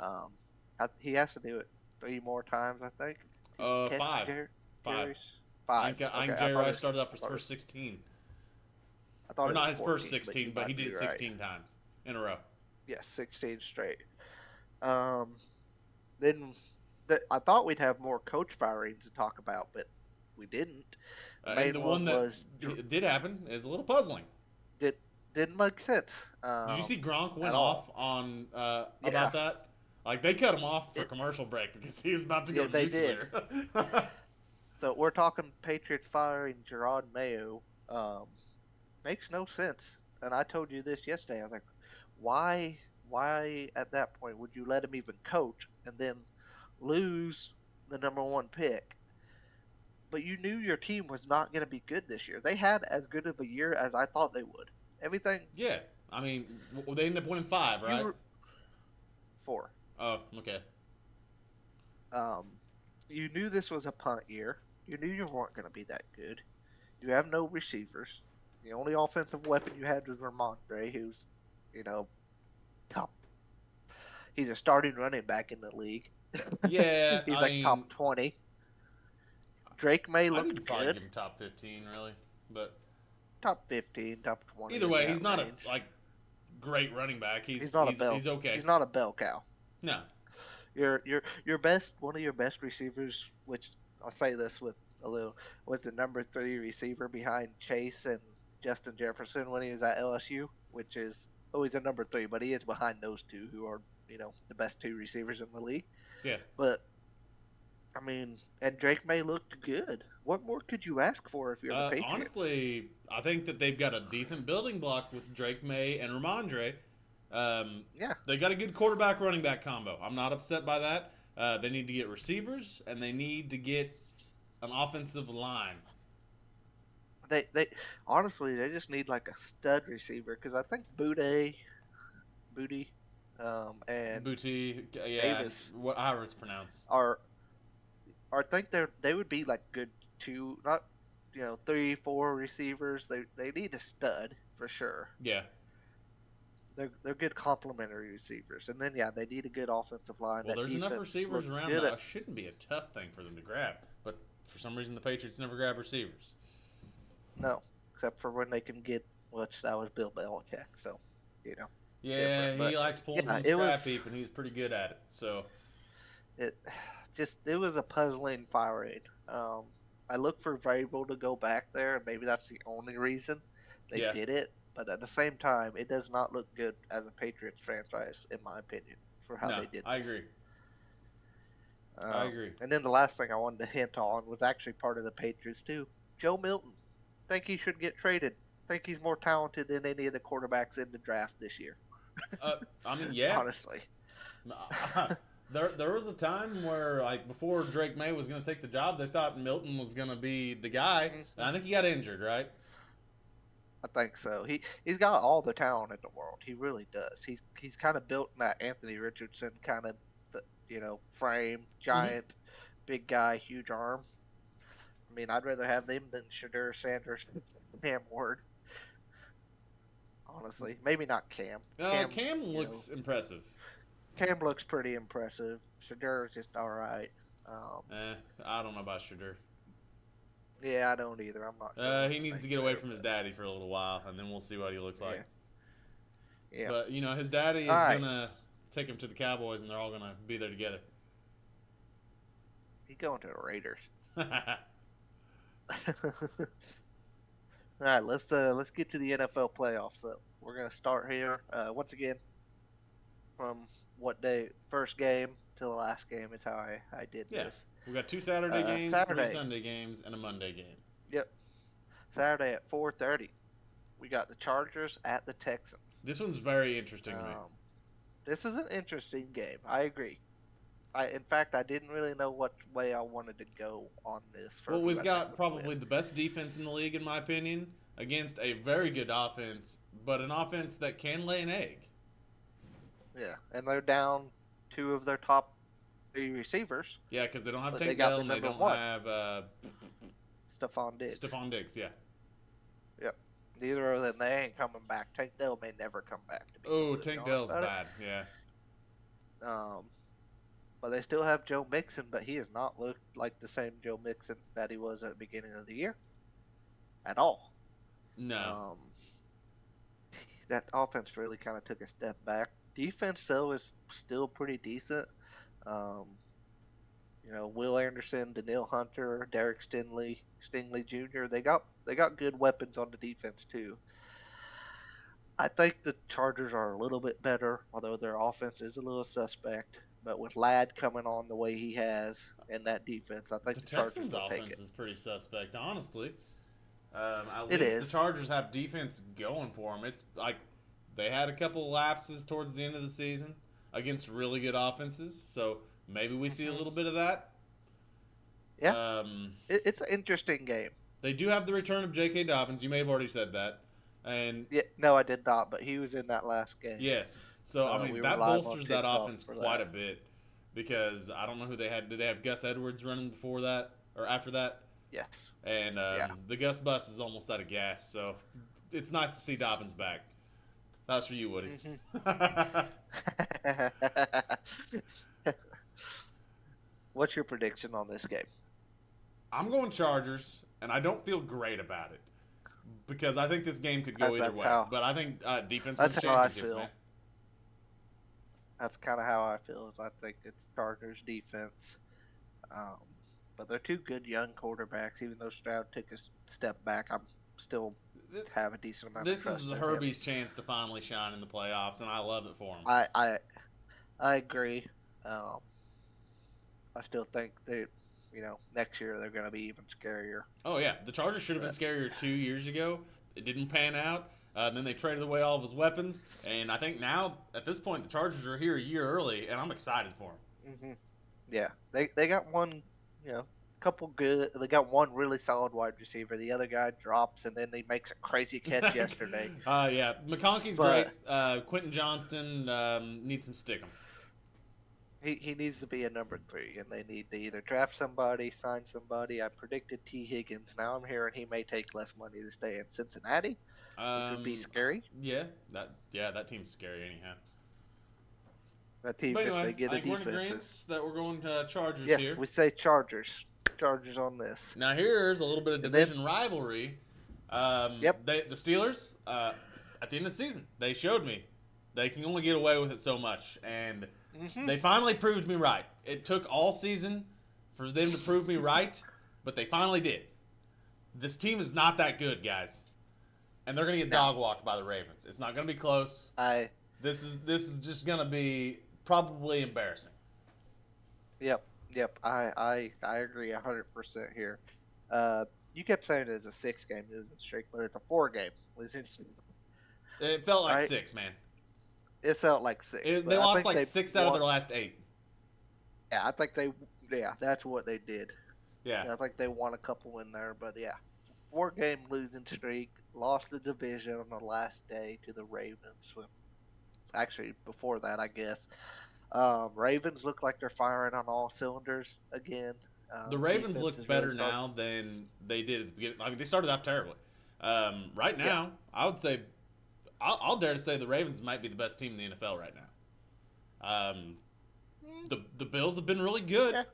Speaker 5: He has to do it 3 more times, I think.
Speaker 2: Five.
Speaker 5: Five.
Speaker 2: I think Jerry Rice started off his first 16.
Speaker 5: I thought
Speaker 2: Or
Speaker 5: it
Speaker 2: not
Speaker 5: was
Speaker 2: his
Speaker 5: 14,
Speaker 2: first 16, but he did it 16 times in a row.
Speaker 5: Yes, 16 straight. Then I thought we'd have more coach firings to talk about, but we didn't.
Speaker 2: And the one that did happen is a little puzzling.
Speaker 5: Didn't make sense.
Speaker 2: Did you see Gronk went
Speaker 5: all.
Speaker 2: off on about that? Like, they cut him off for commercial break because he was about to go nuclear.
Speaker 5: They did. So we're talking Patriots firing Gerard Mayo. Makes no sense. And I told you this yesterday. I was like, why at that point would you let him even coach and then lose the number 1 pick? But you knew your team was not going to be good this year. They had as good of a year as I thought they would. Everything.
Speaker 2: Yeah. I mean, they ended up winning 5, right?
Speaker 5: 4.
Speaker 2: Oh, okay.
Speaker 5: You knew this was a punt year. You knew you weren't going to be that good. You have no receivers. The only offensive weapon you had was Ramondre, who's, top. He's a starting running back in the league.
Speaker 2: Yeah,
Speaker 5: He's top 20. Drake May
Speaker 2: I
Speaker 5: looked
Speaker 2: would probably
Speaker 5: good.
Speaker 2: give him top 15, really, but
Speaker 5: Top 15, top 20.
Speaker 2: either way, he's not
Speaker 5: range.
Speaker 2: a great running back. He's
Speaker 5: not a bell.
Speaker 2: He's okay.
Speaker 5: He's not a bell cow.
Speaker 2: No.
Speaker 5: Your best, one of your best receivers, which I'll say this with a little, was the number 3 receiver behind Chase and Justin Jefferson when he was at LSU, which is he's a number 3, but he is behind those two who are the best 2 receivers in the league.
Speaker 2: Yeah.
Speaker 5: But I mean, and Drake May looked good. What more could you ask for if you're the Patriots?
Speaker 2: Honestly, I think that they've got a decent building block with Drake May and Ramondre.
Speaker 5: Yeah.
Speaker 2: They got a good quarterback running back combo. I'm not upset by that. They need to get receivers and they need to get an offensive line.
Speaker 5: They honestly they just need like a stud receiver because I think Booty, and
Speaker 2: Booty, yeah,
Speaker 5: Davis
Speaker 2: however it's pronounced.
Speaker 5: are I think they would be like good two, not 3, 4 receivers. They need a stud for sure.
Speaker 2: Yeah.
Speaker 5: They're good complementary receivers, and then yeah, they need a good offensive line.
Speaker 2: Well,
Speaker 5: That
Speaker 2: there's enough
Speaker 5: defense
Speaker 2: receivers
Speaker 5: looked
Speaker 2: around
Speaker 5: good
Speaker 2: that
Speaker 5: at
Speaker 2: it shouldn't be a tough thing for them to grab. But for some reason, the Patriots never grab receivers.
Speaker 5: no, except for when they can get which that was Bill Belichick. So
Speaker 2: Yeah,
Speaker 5: different.
Speaker 2: he
Speaker 5: But
Speaker 2: liked pulling
Speaker 5: yeah,
Speaker 2: from the
Speaker 5: it
Speaker 2: scrap
Speaker 5: was
Speaker 2: heap, and he was pretty good at it. So
Speaker 5: it it was a puzzling fire raid. I look for Vrabel to go back there, and maybe that's the only reason they
Speaker 2: Yeah.
Speaker 5: did it. But at the same time, it does not look good as a Patriots franchise, in my opinion, for how
Speaker 2: no,
Speaker 5: they did this.
Speaker 2: I agree. I agree.
Speaker 5: And then the last thing I wanted to hint on was actually part of the Patriots too. Joe Milton. Think he should get traded. Think he's more talented than any of the quarterbacks in the draft this year.
Speaker 2: I mean, yeah.
Speaker 5: Honestly.
Speaker 2: There was a time where, like, before Drake May was going to take the job, they thought Milton was going to be the guy.
Speaker 5: Mm-hmm.
Speaker 2: I think he got injured, right?
Speaker 5: I think so. He's got all the talent in the world. He really does. He's kind of built in that Anthony Richardson kind of frame, giant, big guy, huge arm. I mean, I'd rather have them than Shadur Sanders, Cam Ward. Honestly, maybe not Cam.
Speaker 2: Cam looks impressive.
Speaker 5: Cam looks pretty impressive. Shadur is just all right.
Speaker 2: I don't know about Shadur.
Speaker 5: Yeah, I don't either. I'm not sure.
Speaker 2: He needs to get away from his daddy for a little while, and then we'll see what he looks like.
Speaker 5: Yeah.
Speaker 2: But, his daddy is going to take him to the Cowboys, and they're all going to be there together.
Speaker 5: He's going to the Raiders. All right, let's get to the NFL playoffs. So we're gonna start here once again from what day? First game to the last game is how I did this.
Speaker 2: We got 2 Saturday games, 3 Sunday games, and a Monday game.
Speaker 5: Yep. Saturday at 4:30, we got the Chargers at the Texans.
Speaker 2: This one's very interesting to me.
Speaker 5: This is an interesting game. I agree. In fact, I didn't really know what way I wanted to go on this.
Speaker 2: Well, we've got probably the best defense in the league, in my opinion, against a very good offense, but an offense that can lay an egg.
Speaker 5: Yeah, and they're down 2 of their top 3 receivers.
Speaker 2: Yeah, because they don't have
Speaker 5: But
Speaker 2: Tank
Speaker 5: they got
Speaker 2: Dell
Speaker 5: the
Speaker 2: and they
Speaker 5: number
Speaker 2: don't
Speaker 5: one.
Speaker 2: have
Speaker 5: Stephon Diggs.
Speaker 2: Stephon Diggs, yeah.
Speaker 5: Yep. Neither of them, they ain't coming back. Tank Dell may never come back. To be
Speaker 2: Oh,
Speaker 5: completely
Speaker 2: Tank
Speaker 5: honest
Speaker 2: Dell's
Speaker 5: about
Speaker 2: bad, yeah.
Speaker 5: it. But they still have Joe Mixon, but he has not looked like the same Joe Mixon that he was at the beginning of the year at all.
Speaker 2: No.
Speaker 5: That offense really kind of took a step back. Defense, though, is still pretty decent. Will Anderson, Daniil Hunter, Derek Stingley Jr. They got good weapons on the defense too. I think the Chargers are a little bit better, although their offense is a little suspect. But with Ladd coming on the way he has and that defense, I think the Chargers
Speaker 2: Texans'
Speaker 5: will take
Speaker 2: offense
Speaker 5: it.
Speaker 2: is pretty suspect, honestly. At
Speaker 5: It
Speaker 2: least
Speaker 5: is.
Speaker 2: the Chargers have defense going for them. It's like they had a couple of lapses towards the end of the season against really good offenses, so maybe we see a little bit of that.
Speaker 5: Yeah. It's an interesting game.
Speaker 2: They do have the return of J.K. Dobbins. You may have already said that. And
Speaker 5: Yeah, no, I did not, but he was in that last game.
Speaker 2: yes. So, I mean,
Speaker 5: we
Speaker 2: that
Speaker 5: were live on
Speaker 2: bolsters that
Speaker 5: TikTok
Speaker 2: offense
Speaker 5: for
Speaker 2: quite
Speaker 5: that.
Speaker 2: a bit because I don't know who they had. Did they have Gus Edwards running before that or after that?
Speaker 5: Yes.
Speaker 2: And the Gus bus is almost out of gas, so it's nice to see Dobbins back. That's for you, Woody.
Speaker 5: What's your prediction on this game?
Speaker 2: I'm going Chargers, and I don't feel great about it because I think this game could go either
Speaker 5: That's
Speaker 2: way.
Speaker 5: how-
Speaker 2: But I think defense
Speaker 5: that's
Speaker 2: wins
Speaker 5: how I
Speaker 2: championships,
Speaker 5: feel.
Speaker 2: man.
Speaker 5: That's kind of how I feel. Is I think it's Chargers defense, but they're 2 good young quarterbacks. Even though Stroud took a step back, I'm still have a decent amount
Speaker 2: This
Speaker 5: of trust
Speaker 2: is
Speaker 5: in him.
Speaker 2: Herbie's chance to finally shine in the playoffs, and I love it for him.
Speaker 5: I agree. I still think that next year they're going to be even scarier.
Speaker 2: Oh yeah, the Chargers should have been scarier 2 years ago. It didn't pan out. Then they traded away all of his weapons, and I think now at this point the Chargers are here a year early, and I'm excited for them.
Speaker 5: Yeah, they got one couple good. They got one really solid wide receiver. The other guy drops, and then he makes a crazy catch yesterday.
Speaker 2: Yeah, McConkey's great.
Speaker 5: But
Speaker 2: Quentin Johnston needs some stickum.
Speaker 5: he needs to be a number 3, and they need to either draft somebody, sign somebody. I predicted T. Higgins. Now I'm hearing he may take less money to stay in Cincinnati, which would be scary.
Speaker 2: Yeah, that team's scary anyhow.
Speaker 5: That team,
Speaker 2: But
Speaker 5: if
Speaker 2: anyway,
Speaker 5: they get
Speaker 2: I
Speaker 5: a
Speaker 2: think we're in
Speaker 5: defense.
Speaker 2: agreement that we're going to Chargers
Speaker 5: Yes,
Speaker 2: here.
Speaker 5: we say Chargers. Chargers on this.
Speaker 2: Now here's a little bit of
Speaker 5: And then-
Speaker 2: division rivalry.
Speaker 5: Yep.
Speaker 2: The Steelers, at the end of the season, they showed me they can only get away with it so much, and they finally proved me right. It took all season for them to prove me right, but they finally did. This team is not that good, guys, and they're gonna get dog walked by the Ravens. It's not gonna be close. This is just gonna be probably embarrassing.
Speaker 5: Yep. I agree 100% here. You kept saying it's a 6-game losing streak, but it's a 4-game losing streak.
Speaker 2: It felt like
Speaker 5: Right.
Speaker 2: 6, man.
Speaker 5: It felt like 6.
Speaker 2: They
Speaker 5: but I
Speaker 2: lost
Speaker 5: think
Speaker 2: like
Speaker 5: they
Speaker 2: 6 out of
Speaker 5: won-
Speaker 2: their last 8.
Speaker 5: Yeah, I think they. Yeah, that's what they did.
Speaker 2: Yeah.
Speaker 5: I think they won a couple in there, but yeah, 4-game losing streak. Lost the division on the last day to the Ravens. Well, actually, before that, I guess. Ravens look like they're firing on all cylinders again.
Speaker 2: The Ravens
Speaker 5: defense
Speaker 2: look
Speaker 5: is
Speaker 2: better
Speaker 5: really starting-
Speaker 2: now than they did at the beginning. I mean, they started off terribly. Right now, I would say, I'll dare to say the Ravens might be the best team in the NFL right now. The Bills have been really good,
Speaker 5: Yeah.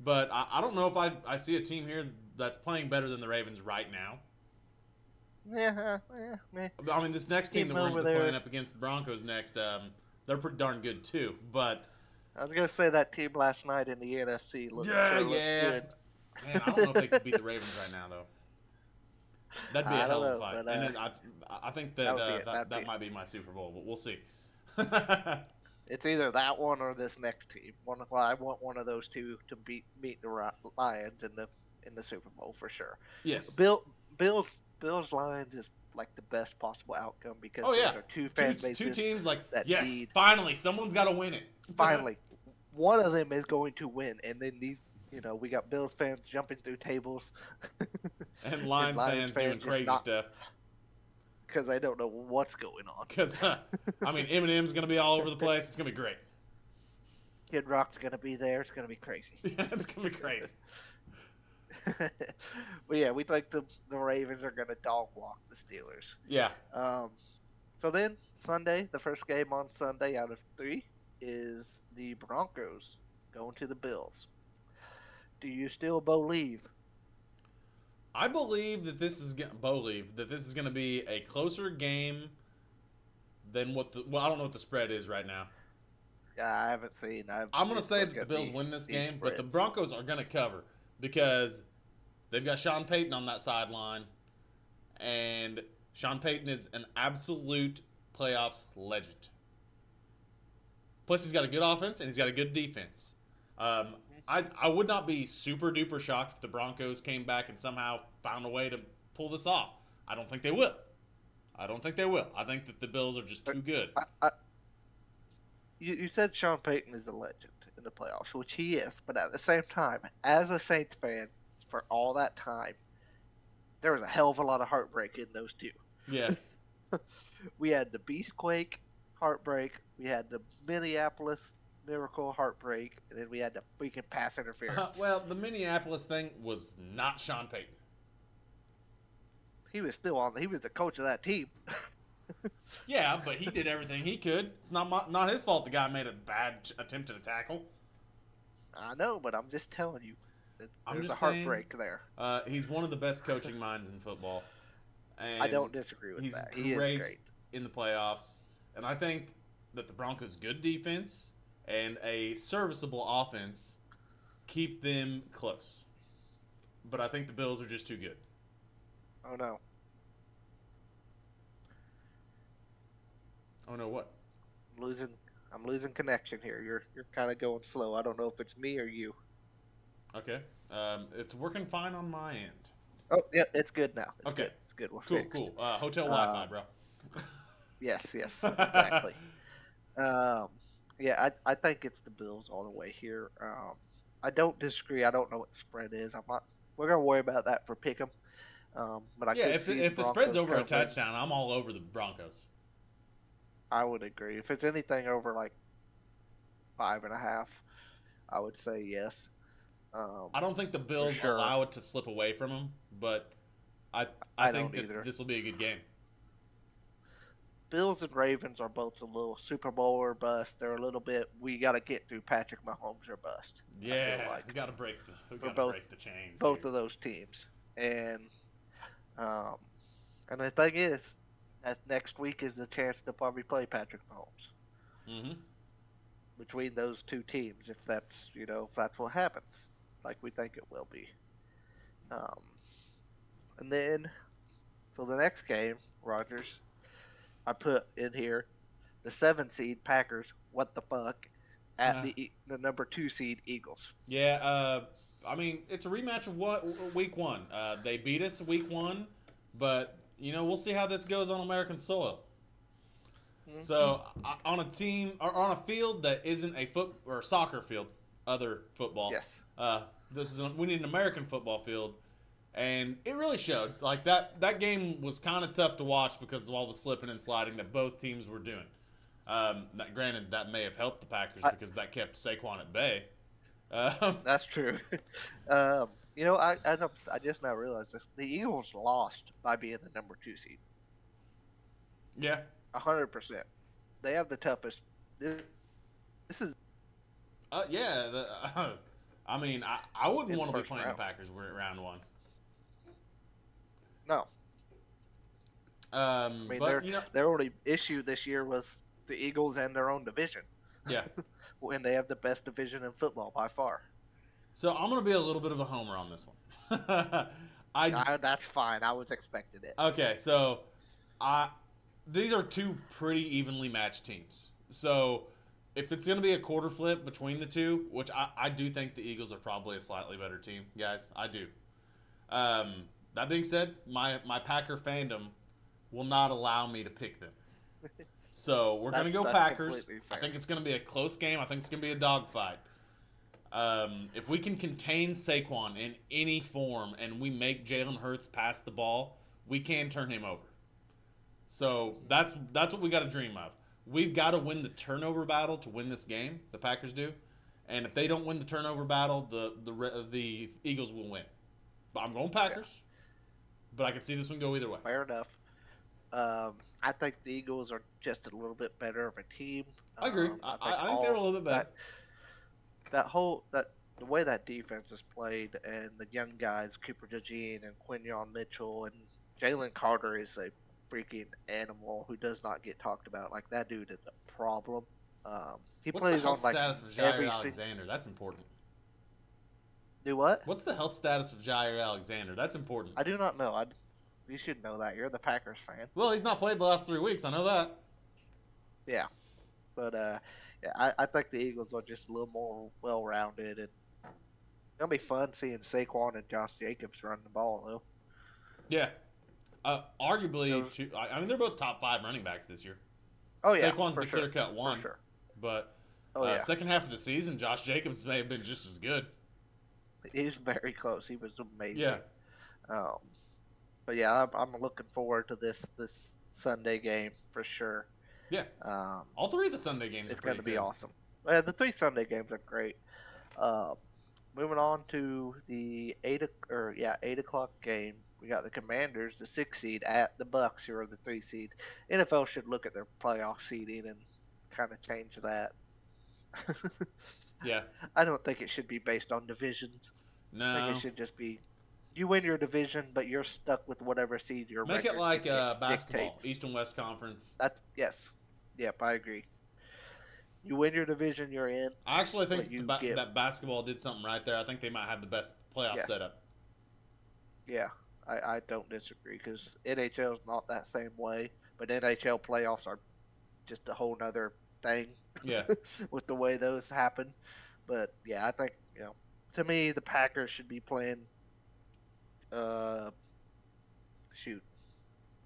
Speaker 2: but I don't know if I see a team here that's playing better than the Ravens right now.
Speaker 5: Yeah.
Speaker 2: I mean, this next team
Speaker 5: Team
Speaker 2: that we're
Speaker 5: over
Speaker 2: going to be playing
Speaker 5: there.
Speaker 2: up against the Broncos next, they're pretty darn good too. But
Speaker 5: I was gonna say that team last night in the NFC looked
Speaker 2: yeah,
Speaker 5: sure looked
Speaker 2: yeah.
Speaker 5: good.
Speaker 2: Man, I don't know if they could beat the Ravens right now though. That'd be a
Speaker 5: I
Speaker 2: hell
Speaker 5: don't
Speaker 2: of a
Speaker 5: know,
Speaker 2: fight.
Speaker 5: but,
Speaker 2: And then I think
Speaker 5: that would be-
Speaker 2: that
Speaker 5: that'd be-
Speaker 2: might be my Super Bowl, but we'll see.
Speaker 5: It's either that one or this next team. I want one of those two to meet the Lions in the Super Bowl for sure.
Speaker 2: Yes.
Speaker 5: Bills Lions is like the best possible outcome because
Speaker 2: Oh, yeah.
Speaker 5: those are two fan bases.
Speaker 2: Two teams like
Speaker 5: that
Speaker 2: yes,
Speaker 5: need-
Speaker 2: finally someone's got to win it.
Speaker 5: Finally, one of them is going to win, and then these. We got Bills fans jumping through tables
Speaker 2: And Lions fans doing
Speaker 5: just
Speaker 2: crazy stuff.
Speaker 5: because they don't know what's going on.
Speaker 2: Because I mean, Eminem's gonna be all over the place. It's gonna be great.
Speaker 5: Kid Rock's gonna be there. It's gonna be crazy.
Speaker 2: Yeah, it's gonna be crazy.
Speaker 5: But yeah, we think the Ravens are gonna dog walk the Steelers.
Speaker 2: Yeah.
Speaker 5: So then Sunday, the first game on Sunday out of 3 is the Broncos going to the Bills. Do you still believe?
Speaker 2: I believe that this is going to be a closer game than what I don't know what the spread is right now.
Speaker 5: Yeah, I haven't seen.
Speaker 2: I'm going to say that the Bills win this game, but the Broncos are going to cover because they've got Sean Payton on that sideline, and Sean Payton is an absolute playoffs legend. Plus, he's got a good offense and he's got a good defense. I would not be super duper shocked if the Broncos came back and somehow found a way to pull this off. I don't think they will. I think that the Bills are just too good.
Speaker 5: You said Sean Payton is a legend in the playoffs, which he is, but at the same time, as a Saints fan, for all that time, there was a hell of a lot of heartbreak in those two.
Speaker 2: Yeah.
Speaker 5: We had the Beastquake heartbreak, we had the Minneapolis Miracle heartbreak, and then we had the freaking pass interference.
Speaker 2: Well, the Minneapolis thing was not Sean Payton.
Speaker 5: He was the coach of that team.
Speaker 2: Yeah, but he did everything he could. It's not his fault the guy made a bad attempt at a tackle.
Speaker 5: I know, but I'm just telling you.
Speaker 2: I'm
Speaker 5: There's
Speaker 2: just
Speaker 5: a heartbreak there.
Speaker 2: He's one of the best coaching minds in football. And
Speaker 5: I don't disagree with
Speaker 2: he's
Speaker 5: that. He is great.
Speaker 2: in the playoffs. And I think that the Broncos' good defense and a serviceable offense keep them close. But I think the Bills are just too good.
Speaker 5: Oh no.
Speaker 2: Oh no, what?
Speaker 5: I'm losing connection here. You're kind of going slow. I don't know if it's me or you.
Speaker 2: Okay. It's working fine on my end.
Speaker 5: Oh yeah, it's good now. It's
Speaker 2: Okay.
Speaker 5: good. It's good. We're
Speaker 2: Cool,
Speaker 5: fixed.
Speaker 2: cool. Hotel Wi-Fi, bro.
Speaker 5: Yes, exactly. Yeah, I think it's the Bills all the way here. I don't disagree. I don't know what the spread is. I'm not. We're gonna worry about that for pick'em. But I
Speaker 2: Yeah,
Speaker 5: could
Speaker 2: if
Speaker 5: see
Speaker 2: if the spread's
Speaker 5: Broncos
Speaker 2: over a
Speaker 5: covering.
Speaker 2: touchdown, I'm all over the Broncos.
Speaker 5: I would agree. If it's anything over like 5.5, I would say yes.
Speaker 2: I don't think the
Speaker 5: For
Speaker 2: Bills
Speaker 5: sure.
Speaker 2: allow it to slip away from them, but I I
Speaker 5: I
Speaker 2: think
Speaker 5: don't
Speaker 2: that
Speaker 5: either.
Speaker 2: this will be a good game.
Speaker 5: Bills and Ravens are both a little Super Bowl or bust. They're a little bit. We got to get through Patrick Mahomes or bust. I feel
Speaker 2: Yeah,
Speaker 5: like
Speaker 2: we got to break the
Speaker 5: for both
Speaker 2: the chains
Speaker 5: both
Speaker 2: here.
Speaker 5: of those teams. And um, and the thing is, that next week is the chance to probably play Patrick Mahomes
Speaker 2: Mm-hmm.
Speaker 5: between those two teams. If that's what happens, like we think it will be. Um, and then so the next game, Rogers, I put in here the 7 seed Packers. What the fuck? At the number 2 seed Eagles.
Speaker 2: Yeah, I mean, it's a rematch of what week one. They beat us week one, but we'll see how this goes on American soil.
Speaker 5: Mm-hmm.
Speaker 2: So on a team or on a field that isn't a foot or soccer field, other football.
Speaker 5: Yes.
Speaker 2: We need an American football field, and it really showed. Like that game was kind of tough to watch because of all the slipping and sliding that both teams were doing. Granted, that may have helped the Packers
Speaker 5: I,
Speaker 2: because that kept Saquon at bay. Um,
Speaker 5: that's true. I just now realized this. The Eagles lost by being the number 2 seed.
Speaker 2: yeah,
Speaker 5: 100%. They have the toughest. This is
Speaker 2: yeah. I mean, I wouldn't
Speaker 5: in the
Speaker 2: want to be
Speaker 5: first
Speaker 2: playing
Speaker 5: round.
Speaker 2: the Packers. We're at round one.
Speaker 5: No, I mean
Speaker 2: But
Speaker 5: their only issue this year was the Eagles and their own division,
Speaker 2: yeah.
Speaker 5: when they have the best division in football by far.
Speaker 2: So I'm gonna be a little bit of a homer on this one. I
Speaker 5: That's fine. I was expecting it.
Speaker 2: Okay, so I these are two pretty evenly matched teams. So if it's gonna be a quarter flip between the two, which I do think the Eagles are probably a slightly better team, guys. I do. That being said, my Packer fandom will not allow me to pick them. So we're gonna go
Speaker 5: That's
Speaker 2: Packers.
Speaker 5: completely
Speaker 2: I
Speaker 5: fair.
Speaker 2: think it's gonna be a close game. I think it's gonna be a dogfight. If we can contain Saquon in any form and we make Jalen Hurts pass the ball, we can turn him over. So that's what we got to dream of. We've got to win the turnover battle to win this game. The Packers do, and if they don't win the turnover battle, the Eagles will win. But I'm going Packers, but I can see this one go either way.
Speaker 5: Fair enough. I think the Eagles are just a little bit better of a team.
Speaker 2: I agree. I think they're a little bit better.
Speaker 5: The way that defense is played and the young guys, Cooper DeJean and Quinyon Mitchell and Jalen Carter is a freaking animal who does not get talked about. Like, that dude is a problem. He
Speaker 2: What's the
Speaker 5: plays on
Speaker 2: health
Speaker 5: like
Speaker 2: status of
Speaker 5: every
Speaker 2: Jair Alexander? That's important.
Speaker 5: Do what?
Speaker 2: What's the health status of Jair Alexander? That's important.
Speaker 5: I do not know. You should know that. You're the Packers fan.
Speaker 2: Well, he's not played the last 3 weeks. I know that.
Speaker 5: Yeah, but yeah, I think the Eagles are just a little more well-rounded, and it'll be fun seeing Saquon and Josh Jacobs run the ball though.
Speaker 2: Yeah. Arguably, I mean, they're both top 5 running backs this year.
Speaker 5: Oh yeah,
Speaker 2: Saquon's
Speaker 5: for
Speaker 2: the
Speaker 5: sure.
Speaker 2: clear-cut one.
Speaker 5: For sure.
Speaker 2: But
Speaker 5: Oh yeah,
Speaker 2: second half of the season, Josh Jacobs may have been just as good.
Speaker 5: he's very close. He was amazing.
Speaker 2: Yeah.
Speaker 5: Um, but yeah, I'm looking forward to this Sunday game for sure.
Speaker 2: Yeah. All 3 of the Sunday games
Speaker 5: It's
Speaker 2: are pretty
Speaker 5: going to be
Speaker 2: good.
Speaker 5: awesome. Yeah, the 3 Sunday games are great. Moving on to the 8 o'clock game, we got the Commanders, the 6 seed, at the Bucks, who are the 3 seed. NFL should look at their playoff seeding and kind of change that.
Speaker 2: Yeah.
Speaker 5: I don't think it should be based on divisions. I
Speaker 2: No.
Speaker 5: think it should just be you win your division, but you're stuck with whatever seed your
Speaker 2: Make it
Speaker 5: record
Speaker 2: like basketball,
Speaker 5: dictates.
Speaker 2: East and West Conference.
Speaker 5: That's yes, yep, I agree. You win your division, you're in.
Speaker 2: I actually think
Speaker 5: But you get-
Speaker 2: that basketball did something right there. I think they might have the best playoff
Speaker 5: Yes.
Speaker 2: setup.
Speaker 5: Yeah, I don't disagree because NHL is not that same way, but NHL playoffs are just a whole nother thing.
Speaker 2: Yeah.
Speaker 5: With the way those happen. But yeah, I think to me the Packers should be playing.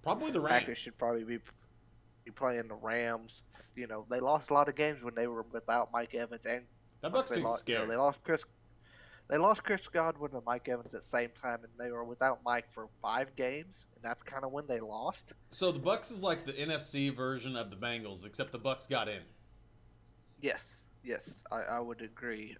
Speaker 2: Probably the
Speaker 5: Packers
Speaker 2: Rams.
Speaker 5: should probably be playing the Rams. They lost a lot of games when they were without Mike Evans and
Speaker 2: That Bucks
Speaker 5: they
Speaker 2: team's
Speaker 5: lost.
Speaker 2: scary.
Speaker 5: They lost Chris. They lost Chris Godwin and Mike Evans at the same time, and they were without Mike for 5 games, and that's kind of when they lost.
Speaker 2: So the Bucks is like the NFC version of the Bengals, except the Bucks got in.
Speaker 5: Yes, I would agree.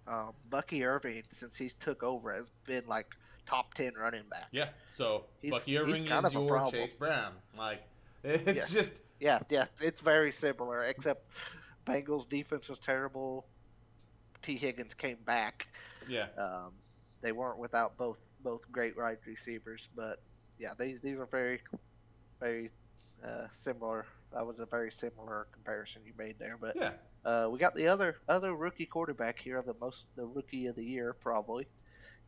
Speaker 5: Bucky Irving, since he's took over, has been like top 10 running back.
Speaker 2: Yeah. So
Speaker 5: He's-
Speaker 2: Bucky
Speaker 5: he's
Speaker 2: Irving
Speaker 5: kind
Speaker 2: is
Speaker 5: of a
Speaker 2: your
Speaker 5: problem.
Speaker 2: Chase Brown. Like it's
Speaker 5: Yes.
Speaker 2: just
Speaker 5: Yeah, it's very similar, except Bengals defense was terrible. T. Higgins came back.
Speaker 2: yeah.
Speaker 5: They weren't without both great wide receivers, but yeah, these are very similar. That was a very similar comparison you made there. But
Speaker 2: Yeah.
Speaker 5: we got the other rookie quarterback here, the rookie of the year probably,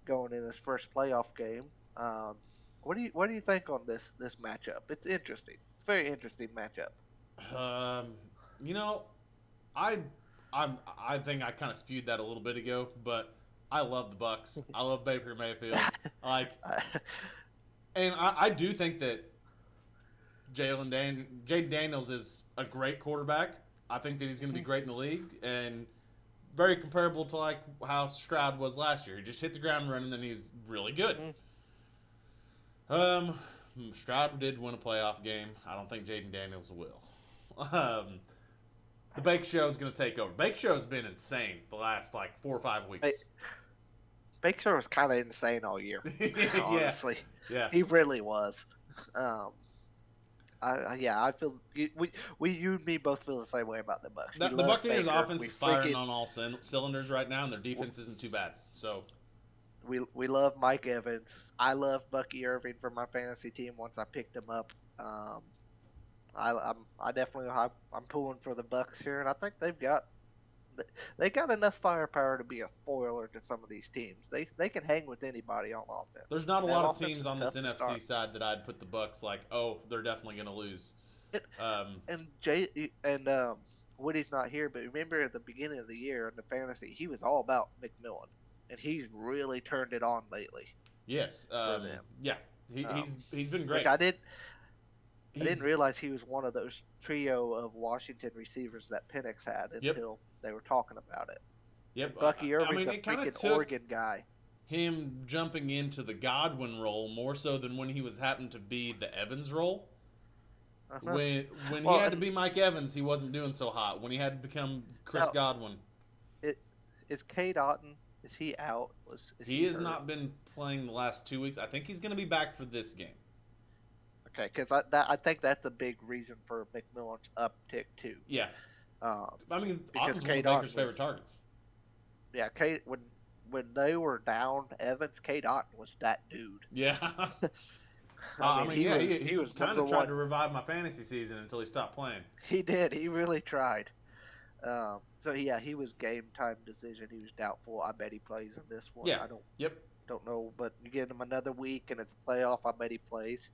Speaker 5: going in his first playoff game. What do you think on this matchup? It's interesting. It's a very interesting matchup.
Speaker 2: You know, I think I kind of spewed that a little bit ago, but I love the Bucks. I love Baker Mayfield. Like, and I do think that Jaden Daniels is a great quarterback. I think that he's going to be great in the league and very comparable to like how Stroud was last year. He just hit the ground running and he's really good. Stroud did win a playoff game. I don't think Jaden Daniels will. The Bake Show is going to take over. Bake Show's been insane the last like 4 or 5 weeks.
Speaker 5: Baker was kind of insane all year, honestly.
Speaker 2: Yeah.
Speaker 5: He really was. I feel you and me both feel the same way about the Bucks.
Speaker 2: The
Speaker 5: We love
Speaker 2: Buccaneers
Speaker 5: Baker.
Speaker 2: offense
Speaker 5: We
Speaker 2: is firing
Speaker 5: freaking-
Speaker 2: on all cylinders right now, and their defense isn't too bad. So
Speaker 5: We love Mike Evans. I love Bucky Irving for my fantasy team. Once I picked him up, I definitely I'm pulling for the Bucks here, and I think they got enough firepower to be a spoiler to some of these teams. They can hang with anybody on offense.
Speaker 2: there's not a
Speaker 5: That
Speaker 2: lot of
Speaker 5: offense
Speaker 2: teams
Speaker 5: is
Speaker 2: on this
Speaker 5: tough to
Speaker 2: NFC
Speaker 5: start.
Speaker 2: side that I'd put the Bucks like, oh, they're definitely going to lose.
Speaker 5: And Woody's not here, but remember at the beginning of the year in the fantasy, he was all about McMillan, and he's really turned it on lately.
Speaker 2: Yes.
Speaker 5: them.
Speaker 2: Yeah. He's been great.
Speaker 5: Which I didn't
Speaker 2: He's-
Speaker 5: realize he was one of those trio of Washington receivers that Penix had until they were talking about it.
Speaker 2: Yep.
Speaker 5: Bucky Irving's
Speaker 2: I mean,
Speaker 5: a
Speaker 2: it kind of
Speaker 5: freaking
Speaker 2: took
Speaker 5: Oregon guy.
Speaker 2: him jumping into the Godwin role more so than when he was happened to be the Evans role.
Speaker 5: Uh-huh.
Speaker 2: When
Speaker 5: Well,
Speaker 2: he had to be Mike Evans, he wasn't doing so hot. When he had to become Chris
Speaker 5: Now-
Speaker 2: Godwin,
Speaker 5: Is Cade Otton? Is he out?
Speaker 2: he has
Speaker 5: hurt?
Speaker 2: not been playing the last 2 weeks. I think he's going to be back for this game.
Speaker 5: Okay, because I think that's a big reason for McMillan's uptick too.
Speaker 2: Yeah.
Speaker 5: Um,
Speaker 2: I mean,
Speaker 5: Because
Speaker 2: Otton's one of
Speaker 5: Cade
Speaker 2: Baker's
Speaker 5: Otton
Speaker 2: favorite
Speaker 5: was-
Speaker 2: targets.
Speaker 5: yeah, Cade when they were down Evans, Cade Otton was that dude.
Speaker 2: Yeah.
Speaker 5: He was
Speaker 2: kind
Speaker 5: number
Speaker 2: of tried
Speaker 5: one.
Speaker 2: to revive my fantasy season until he stopped playing.
Speaker 5: He did. He really tried. So yeah, he was game time decision. He was doubtful. I bet he plays in this one.
Speaker 2: Yeah.
Speaker 5: I
Speaker 2: Yep.
Speaker 5: don't know, but you give him another week and it's a playoff. I bet he plays.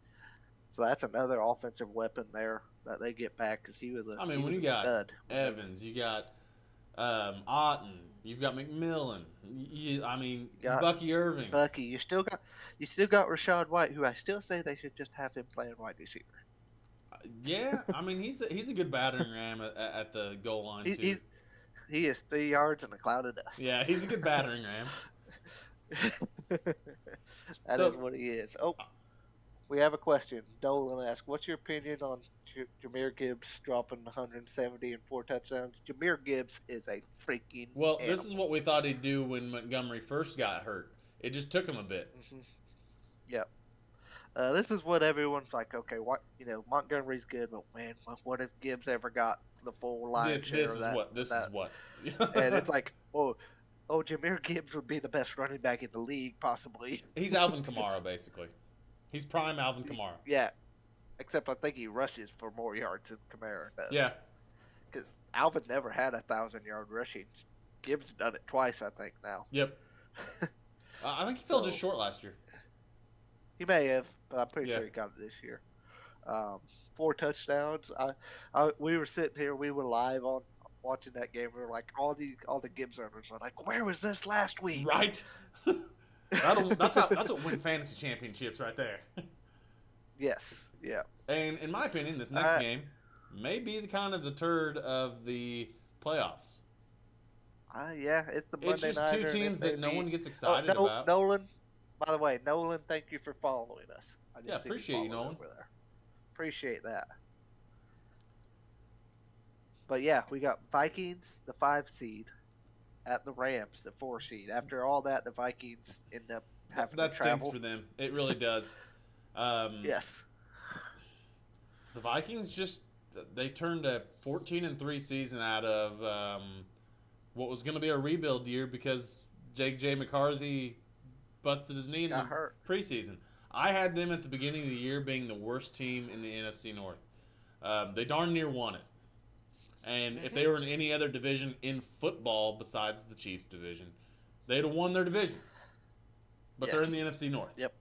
Speaker 5: So that's another offensive weapon there that they get back because he was a.
Speaker 2: I mean,
Speaker 5: he
Speaker 2: when
Speaker 5: was
Speaker 2: you
Speaker 5: a
Speaker 2: got
Speaker 5: stud.
Speaker 2: Evans, you got Otton, you've got McMillan.
Speaker 5: Got
Speaker 2: Bucky Irving.
Speaker 5: Bucky, you still got Rashad White, who I still say they should just have him playing wide receiver.
Speaker 2: Yeah, I mean he's a good battering ram at the goal line too.
Speaker 5: He is 3 yards in a cloud of dust.
Speaker 2: Yeah, he's a good battering ram.
Speaker 5: That
Speaker 2: So-
Speaker 5: is what he is. Oh, we have a question. Dolan asked, "What's your opinion on Jahmyr Gibbs dropping 170 and 4 touchdowns?" Jahmyr Gibbs is a freaking.
Speaker 2: Well, this is
Speaker 5: animal.
Speaker 2: what we thought he'd do when Montgomery first got hurt. It just took him a bit.
Speaker 5: Yep. This is what everyone's like. Okay, Montgomery's good, but man, what if Gibbs ever got the full lion's share
Speaker 2: This
Speaker 5: of
Speaker 2: is
Speaker 5: that?
Speaker 2: This is what.
Speaker 5: And it's like, oh, Jahmyr Gibbs would be the best running back in the league, possibly.
Speaker 2: He's Alvin Kamara basically. He's prime Alvin Kamara.
Speaker 5: Yeah, except I think he rushes for more yards than Kamara does.
Speaker 2: Yeah.
Speaker 5: Because Alvin never had 1,000-yard rushing. Gibbs done it twice, I think, now.
Speaker 2: Yep. I think he fell just
Speaker 5: So-
Speaker 2: short last year.
Speaker 5: He may have, but I'm pretty
Speaker 2: Yeah.
Speaker 5: sure he got it this year. 4 touchdowns. We were sitting here, we were live on watching that game. We were like, all the Gibbs owners were like, "Where was this last week?"
Speaker 2: Right. That's what win fantasy championships right there.
Speaker 5: Yes. Yeah.
Speaker 2: And in my opinion, this next game may be the kind of the turd of the playoffs.
Speaker 5: Yeah, it's the Monday
Speaker 2: It's just
Speaker 5: nighter.
Speaker 2: two
Speaker 5: and it
Speaker 2: teams
Speaker 5: may
Speaker 2: that no
Speaker 5: be-
Speaker 2: one gets excited
Speaker 5: Oh,
Speaker 2: about.
Speaker 5: Nolan. By the way, Nolan, thank you for following us. I just
Speaker 2: Yeah,
Speaker 5: seen
Speaker 2: appreciate you,
Speaker 5: followed
Speaker 2: Nolan.
Speaker 5: over there. Appreciate that. But yeah, we got Vikings, the 5 seed, at the Rams, the 4 seed. After all that, the Vikings end up having
Speaker 2: That
Speaker 5: to
Speaker 2: stinks
Speaker 5: travel.
Speaker 2: for them. It really does.
Speaker 5: Yes.
Speaker 2: The Vikings just they turned a 14-3 season out of what was going to be a rebuild year because J. McCarthy busted his knee in
Speaker 5: Got
Speaker 2: the
Speaker 5: hurt.
Speaker 2: preseason. I had them at the beginning of the year being the worst team in the NFC North. They darn near won it. And if they were in any other division in football besides the Chiefs division, they'd have won their division. But they're in the NFC North.
Speaker 5: Yep.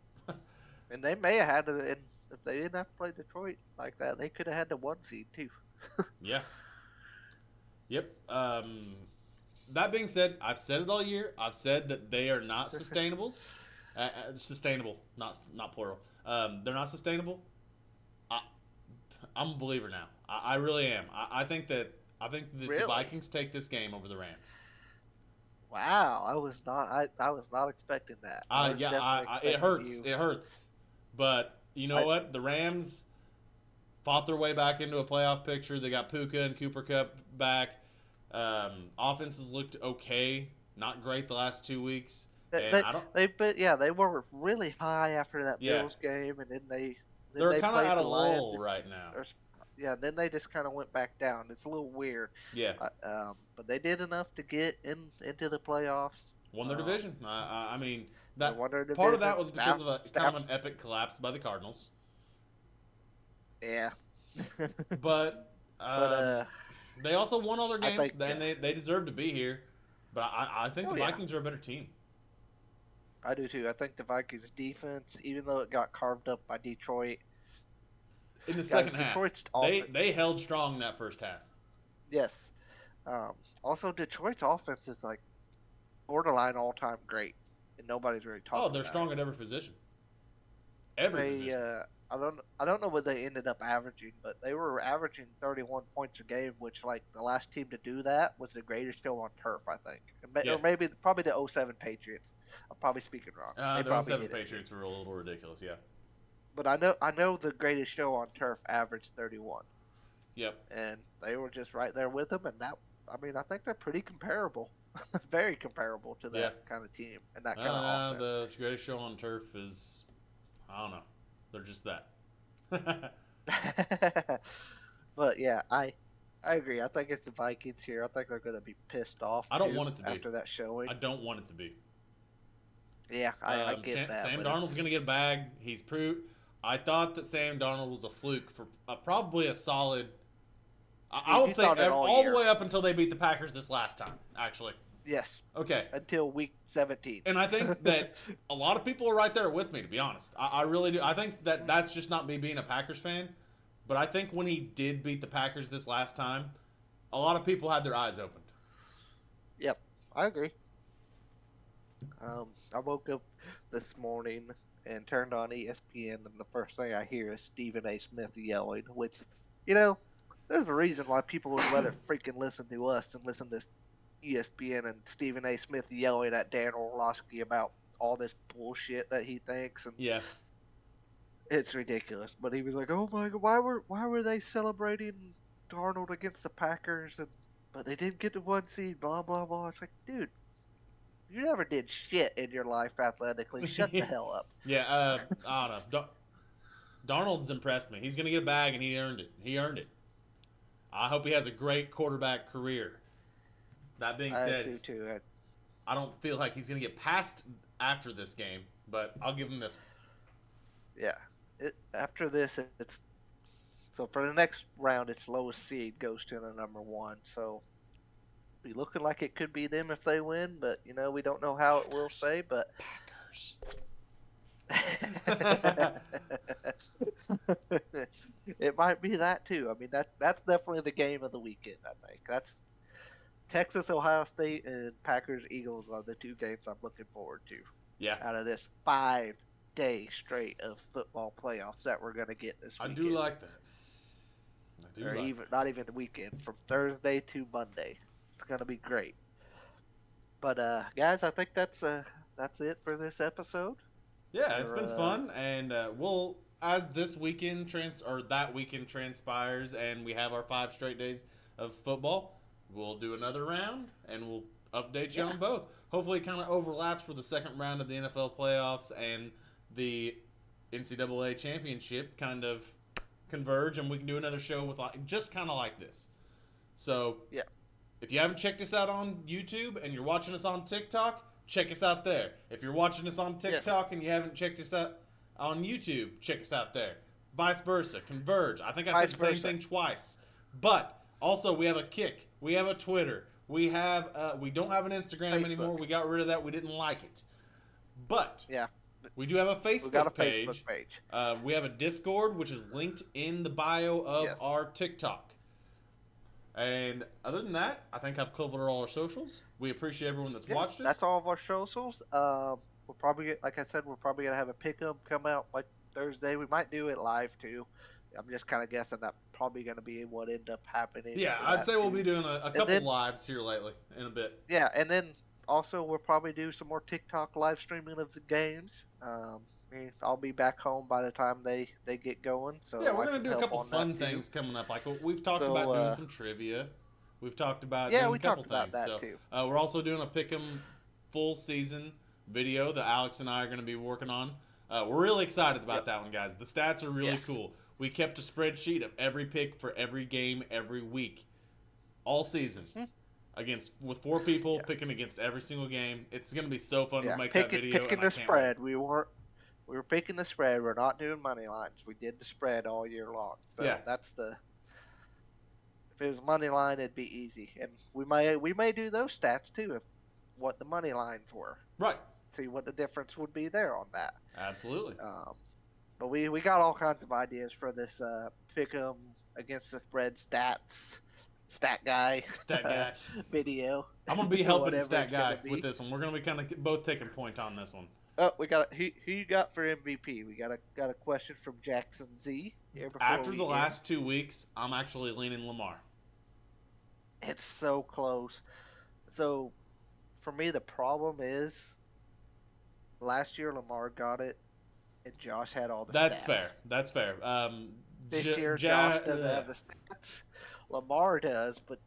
Speaker 5: And they may have had it, if they didn't have to play Detroit like that, they could have had the 1 seed too.
Speaker 2: Yeah. Yep. That being said, I've said it all year. I've said that they are not sustainables. Sustainable, not plural. They're not sustainable. I'm a believer now. I really am. I think that
Speaker 5: Really?
Speaker 2: the Vikings take this game over the Rams.
Speaker 5: Wow, I was not expecting that. I was definitely
Speaker 2: it
Speaker 5: expecting
Speaker 2: hurts.
Speaker 5: you-
Speaker 2: It hurts. But you know what? The Rams fought their way back into a playoff picture. They got Puka and Cooper Kupp back. Offenses looked okay, not great the last 2 weeks.
Speaker 5: They were really high after that
Speaker 2: Yeah.
Speaker 5: Bills game, and then
Speaker 2: They're
Speaker 5: they
Speaker 2: kind of
Speaker 5: played
Speaker 2: at a
Speaker 5: the Lions.
Speaker 2: lull right now.
Speaker 5: Yeah, then they just kind of went back down. It's a little weird.
Speaker 2: Yeah,
Speaker 5: But they did enough to get into the playoffs.
Speaker 2: won their division. I mean,
Speaker 5: They
Speaker 2: that
Speaker 5: won their
Speaker 2: part of that
Speaker 5: division.
Speaker 2: was because of a kind of
Speaker 5: Now-
Speaker 2: an epic collapse by the Cardinals.
Speaker 5: Yeah.
Speaker 2: But they also won all their
Speaker 5: I
Speaker 2: games,
Speaker 5: think-
Speaker 2: and they deserve to be here. But I think
Speaker 5: Oh,
Speaker 2: the
Speaker 5: yeah.
Speaker 2: Vikings are a better team.
Speaker 5: I do too. I think the Vikings defense, even though it got carved up by Detroit,
Speaker 2: In the
Speaker 5: guys,
Speaker 2: second half,
Speaker 5: Detroit's
Speaker 2: they held strong in that first half.
Speaker 5: yes. Also, Detroit's offense is like borderline all-time great, and nobody's really talking.
Speaker 2: Oh, they're
Speaker 5: about
Speaker 2: strong
Speaker 5: it.
Speaker 2: at every position. Every
Speaker 5: They,
Speaker 2: position.
Speaker 5: I don't know what they ended up averaging, but they were averaging 31 points a game, which like the last team to do that was the greatest show on turf, I think,
Speaker 2: Yeah.
Speaker 5: or maybe probably the 07 Patriots. I'm probably speaking wrong. They
Speaker 2: The
Speaker 5: probably
Speaker 2: 07
Speaker 5: did it.
Speaker 2: Patriots were a little ridiculous, yeah.
Speaker 5: But I know the greatest show on turf averaged 31,
Speaker 2: Yep.
Speaker 5: and they were just right there with them. And that, I mean, I think they're pretty comparable, very comparable to that kind of team and that kind of offense.
Speaker 2: The greatest show on turf is, I don't know. They're just that.
Speaker 5: But yeah, I agree. I think it's the Vikings here. I think they're going to be pissed off.
Speaker 2: I don't
Speaker 5: too,
Speaker 2: want it to be.
Speaker 5: after that showing.
Speaker 2: I don't want it to be.
Speaker 5: Yeah, I get that.
Speaker 2: Sam
Speaker 5: but
Speaker 2: Darnold's going to get a bag. He's proved. I thought that Sam Darnold was a fluke for probably a solid. I
Speaker 5: You
Speaker 2: would say
Speaker 5: thought it all
Speaker 2: all
Speaker 5: year.
Speaker 2: the way up until they beat the Packers this last time, actually.
Speaker 5: Yes,
Speaker 2: Okay.
Speaker 5: until week 17.
Speaker 2: And I think that a lot of people are right there with me, to be honest. I really do. I think that that's just not me being a Packers fan. But I think when he did beat the Packers this last time, a lot of people had their eyes opened.
Speaker 5: Yep, I agree. I woke up this morning and turned on ESPN, and the first thing I hear is Stephen A. Smith yelling, which, you know, there's a reason why people would rather freaking listen to us than listen to ESPN and Stephen A. Smith yelling at Dan Orlovsky about all this bullshit that he thinks, and
Speaker 2: Yeah.
Speaker 5: it's ridiculous. But he was like, "Oh my god, why were they celebrating Darnold against the Packers? But they didn't get the 1 seed, blah blah blah." It's like, dude, you never did shit in your life athletically. Shut the hell up.
Speaker 2: Yeah, I don't know. Darnold's impressed me. He's going to get a bag, and he earned it. He earned it. I hope he has a great quarterback career. That being
Speaker 5: I
Speaker 2: said,
Speaker 5: do too.
Speaker 2: I don't feel like he's going to get past after this game, but I'll give him this.
Speaker 5: Yeah. After this, it's so for the next round, its lowest seed goes to the number 1. So be looking like it could be them if they win, but you know we don't know how it will say. But
Speaker 2: Packers.
Speaker 5: it might be that too. I mean that's definitely the game of the weekend. I think that's Texas, Ohio State, and Packers, Eagles are the 2 games I'm looking forward to
Speaker 2: Yeah.
Speaker 5: out of this 5-day straight of football playoffs that we're gonna get this
Speaker 2: I
Speaker 5: weekend.
Speaker 2: do like that. I do
Speaker 5: Or
Speaker 2: like
Speaker 5: even not even the weekend, from Thursday to Monday. It's gonna be great. But guys, I think that's it for this episode.
Speaker 2: Yeah, it's
Speaker 5: We're,
Speaker 2: been fun, and we'll as this weekend that weekend transpires, and we have our 5 straight days of football. We'll do another round, and we'll update you
Speaker 5: Yeah.
Speaker 2: on both. Hopefully, it kind of overlaps with the second round of the NFL playoffs and the NCAA championship kind of converge, and we can do another show with just kind of like this. So,
Speaker 5: Yeah.
Speaker 2: if you haven't checked us out on YouTube and you're watching us on TikTok, check us out there. If you're watching us on TikTok and you haven't checked us out on YouTube, check us out there. Vice versa, converge. I think I said the same thing twice. But also, we have a Kick, we have a Twitter, we don't have an Instagram
Speaker 5: Facebook.
Speaker 2: anymore. We got rid of that. We didn't like it. But
Speaker 5: Yeah.
Speaker 2: we do have a Facebook
Speaker 5: We got a
Speaker 2: page.
Speaker 5: Facebook page.
Speaker 2: We have a Discord, which is linked in the bio of our TikTok. And other than that, I think I've covered all our socials. We appreciate everyone that's watched us.
Speaker 5: That's all of our socials. We'll probably, like I said, we're probably gonna have a pick'em come out like Thursday. We might do it live too. I'm just kind of guessing that probably gonna be what end up happening.
Speaker 2: Yeah, I'd say we'll be doing a couple lives here lately in a bit.
Speaker 5: Yeah, and then also we'll probably do some more TikTok live streaming of the games. I'll be back home by the time they get going. So
Speaker 2: yeah, we're gonna do a couple fun things coming up. Like we've talked about doing some trivia. We've talked about doing a couple things.
Speaker 5: About that too.
Speaker 2: We're also doing a pick'em full season video that Alex and I are going to be working on. We're really excited about that one, guys. The stats are really cool. We kept a spreadsheet of every pick for every game every week, all season, with 4 people picking against every single game. It's going to be so fun to make that video.
Speaker 5: Picking the spread. We were picking the spread. We're not doing money lines. We did the spread all year long. So that's the. If it was money line, it'd be easy, and we may do those stats too if what the money lines were.
Speaker 2: Right.
Speaker 5: See what the difference would be there on that.
Speaker 2: Absolutely.
Speaker 5: But we got all kinds of ideas for this pick'em against the spread stat guy video.
Speaker 2: I'm gonna be helping stat guy with this one. We're gonna be kind of both taking point on this one.
Speaker 5: Oh, we got who you got for MVP? We got a question from Jackson Z.
Speaker 2: After the last 2 weeks, I'm actually leaning Lamar.
Speaker 5: It's so close. So, for me, the problem is last year Lamar got it, and Josh had all the stats.
Speaker 2: That's fair.
Speaker 5: This year, Josh doesn't have the stats. Lamar does, but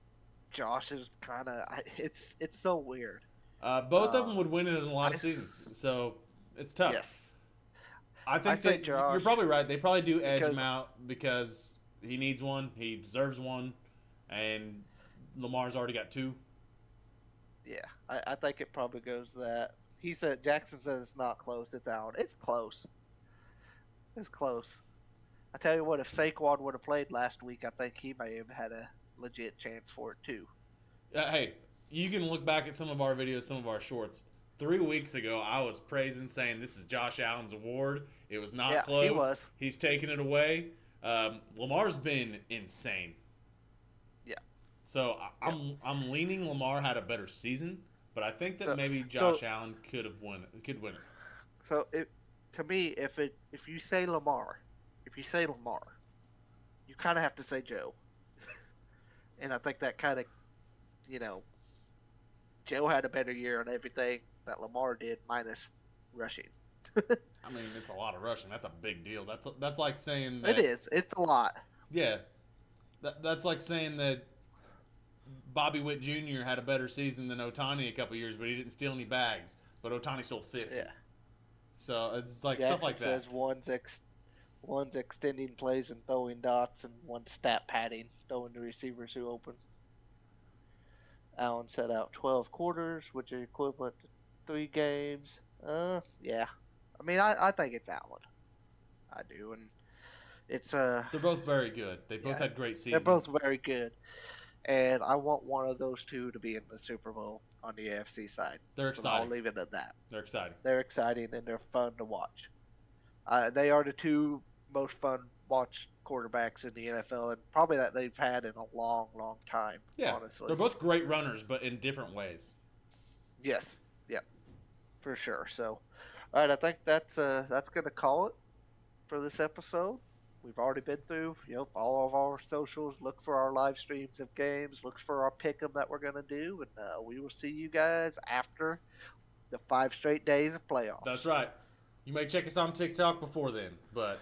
Speaker 5: Josh is kind of. It's so weird.
Speaker 2: Both of them would win it in a lot of seasons, so it's tough.
Speaker 5: Yes.
Speaker 2: I think Josh, you're probably right. They probably do edge him out because he needs one, he deserves one, and Lamar's already got 2.
Speaker 5: Yeah, I think it probably goes that. Jackson said it's not close. It's out. It's close. It's close. I tell you what, if Saquon would have played last week, I think he may have had a legit chance for it too.
Speaker 2: Hey, you can look back at some of our videos, some of our shorts. 3 weeks ago, I was praising, saying this is Josh Allen's award. It was not close.
Speaker 5: He was.
Speaker 2: He's taking it away. Lamar's been insane.
Speaker 5: Yeah.
Speaker 2: So I'm leaning Lamar had a better season, but I think that maybe Josh Allen could win it.
Speaker 5: So to me, if you say Lamar, you kind of have to say Joe. And I think that kind of, Joe had a better year on everything that Lamar did, minus rushing.
Speaker 2: I mean, it's a lot of rushing. That's a big deal. That's like saying that,
Speaker 5: it is. It's a lot.
Speaker 2: Yeah, that's like saying that Bobby Witt Jr. had a better season than Ohtani a couple years, but he didn't steal any bags. But Ohtani sold 50.
Speaker 5: Yeah.
Speaker 2: So it's like
Speaker 5: Jackson
Speaker 2: stuff like that.
Speaker 5: Says one's extending plays and throwing dots, and one's stat padding, throwing the receivers who open. Allen set out 12 quarters, which is equivalent to 3 games. Yeah. I mean, I think it's Allen. I do, and it's
Speaker 2: They're both very good. They both had great seasons.
Speaker 5: They're both very good, and I want one of those two to be in the Super Bowl on the AFC side.
Speaker 2: They're exciting.
Speaker 5: I'll leave it at that.
Speaker 2: They're exciting.
Speaker 5: They're exciting and they're fun to watch. They are the 2 most fun watch quarterbacks in the NFL, and probably that they've had in a long, long time.
Speaker 2: Yeah,
Speaker 5: honestly,
Speaker 2: they're both great runners, but in different ways.
Speaker 5: Yes, yep, for sure. So, all right, I think that's gonna call it for this episode. we've already been through. Follow our socials. Look for our live streams of games. Look for our pick'em that we're gonna do, and we will see you guys after the 5 straight days of playoffs.
Speaker 2: That's right. You may check us on TikTok before then, but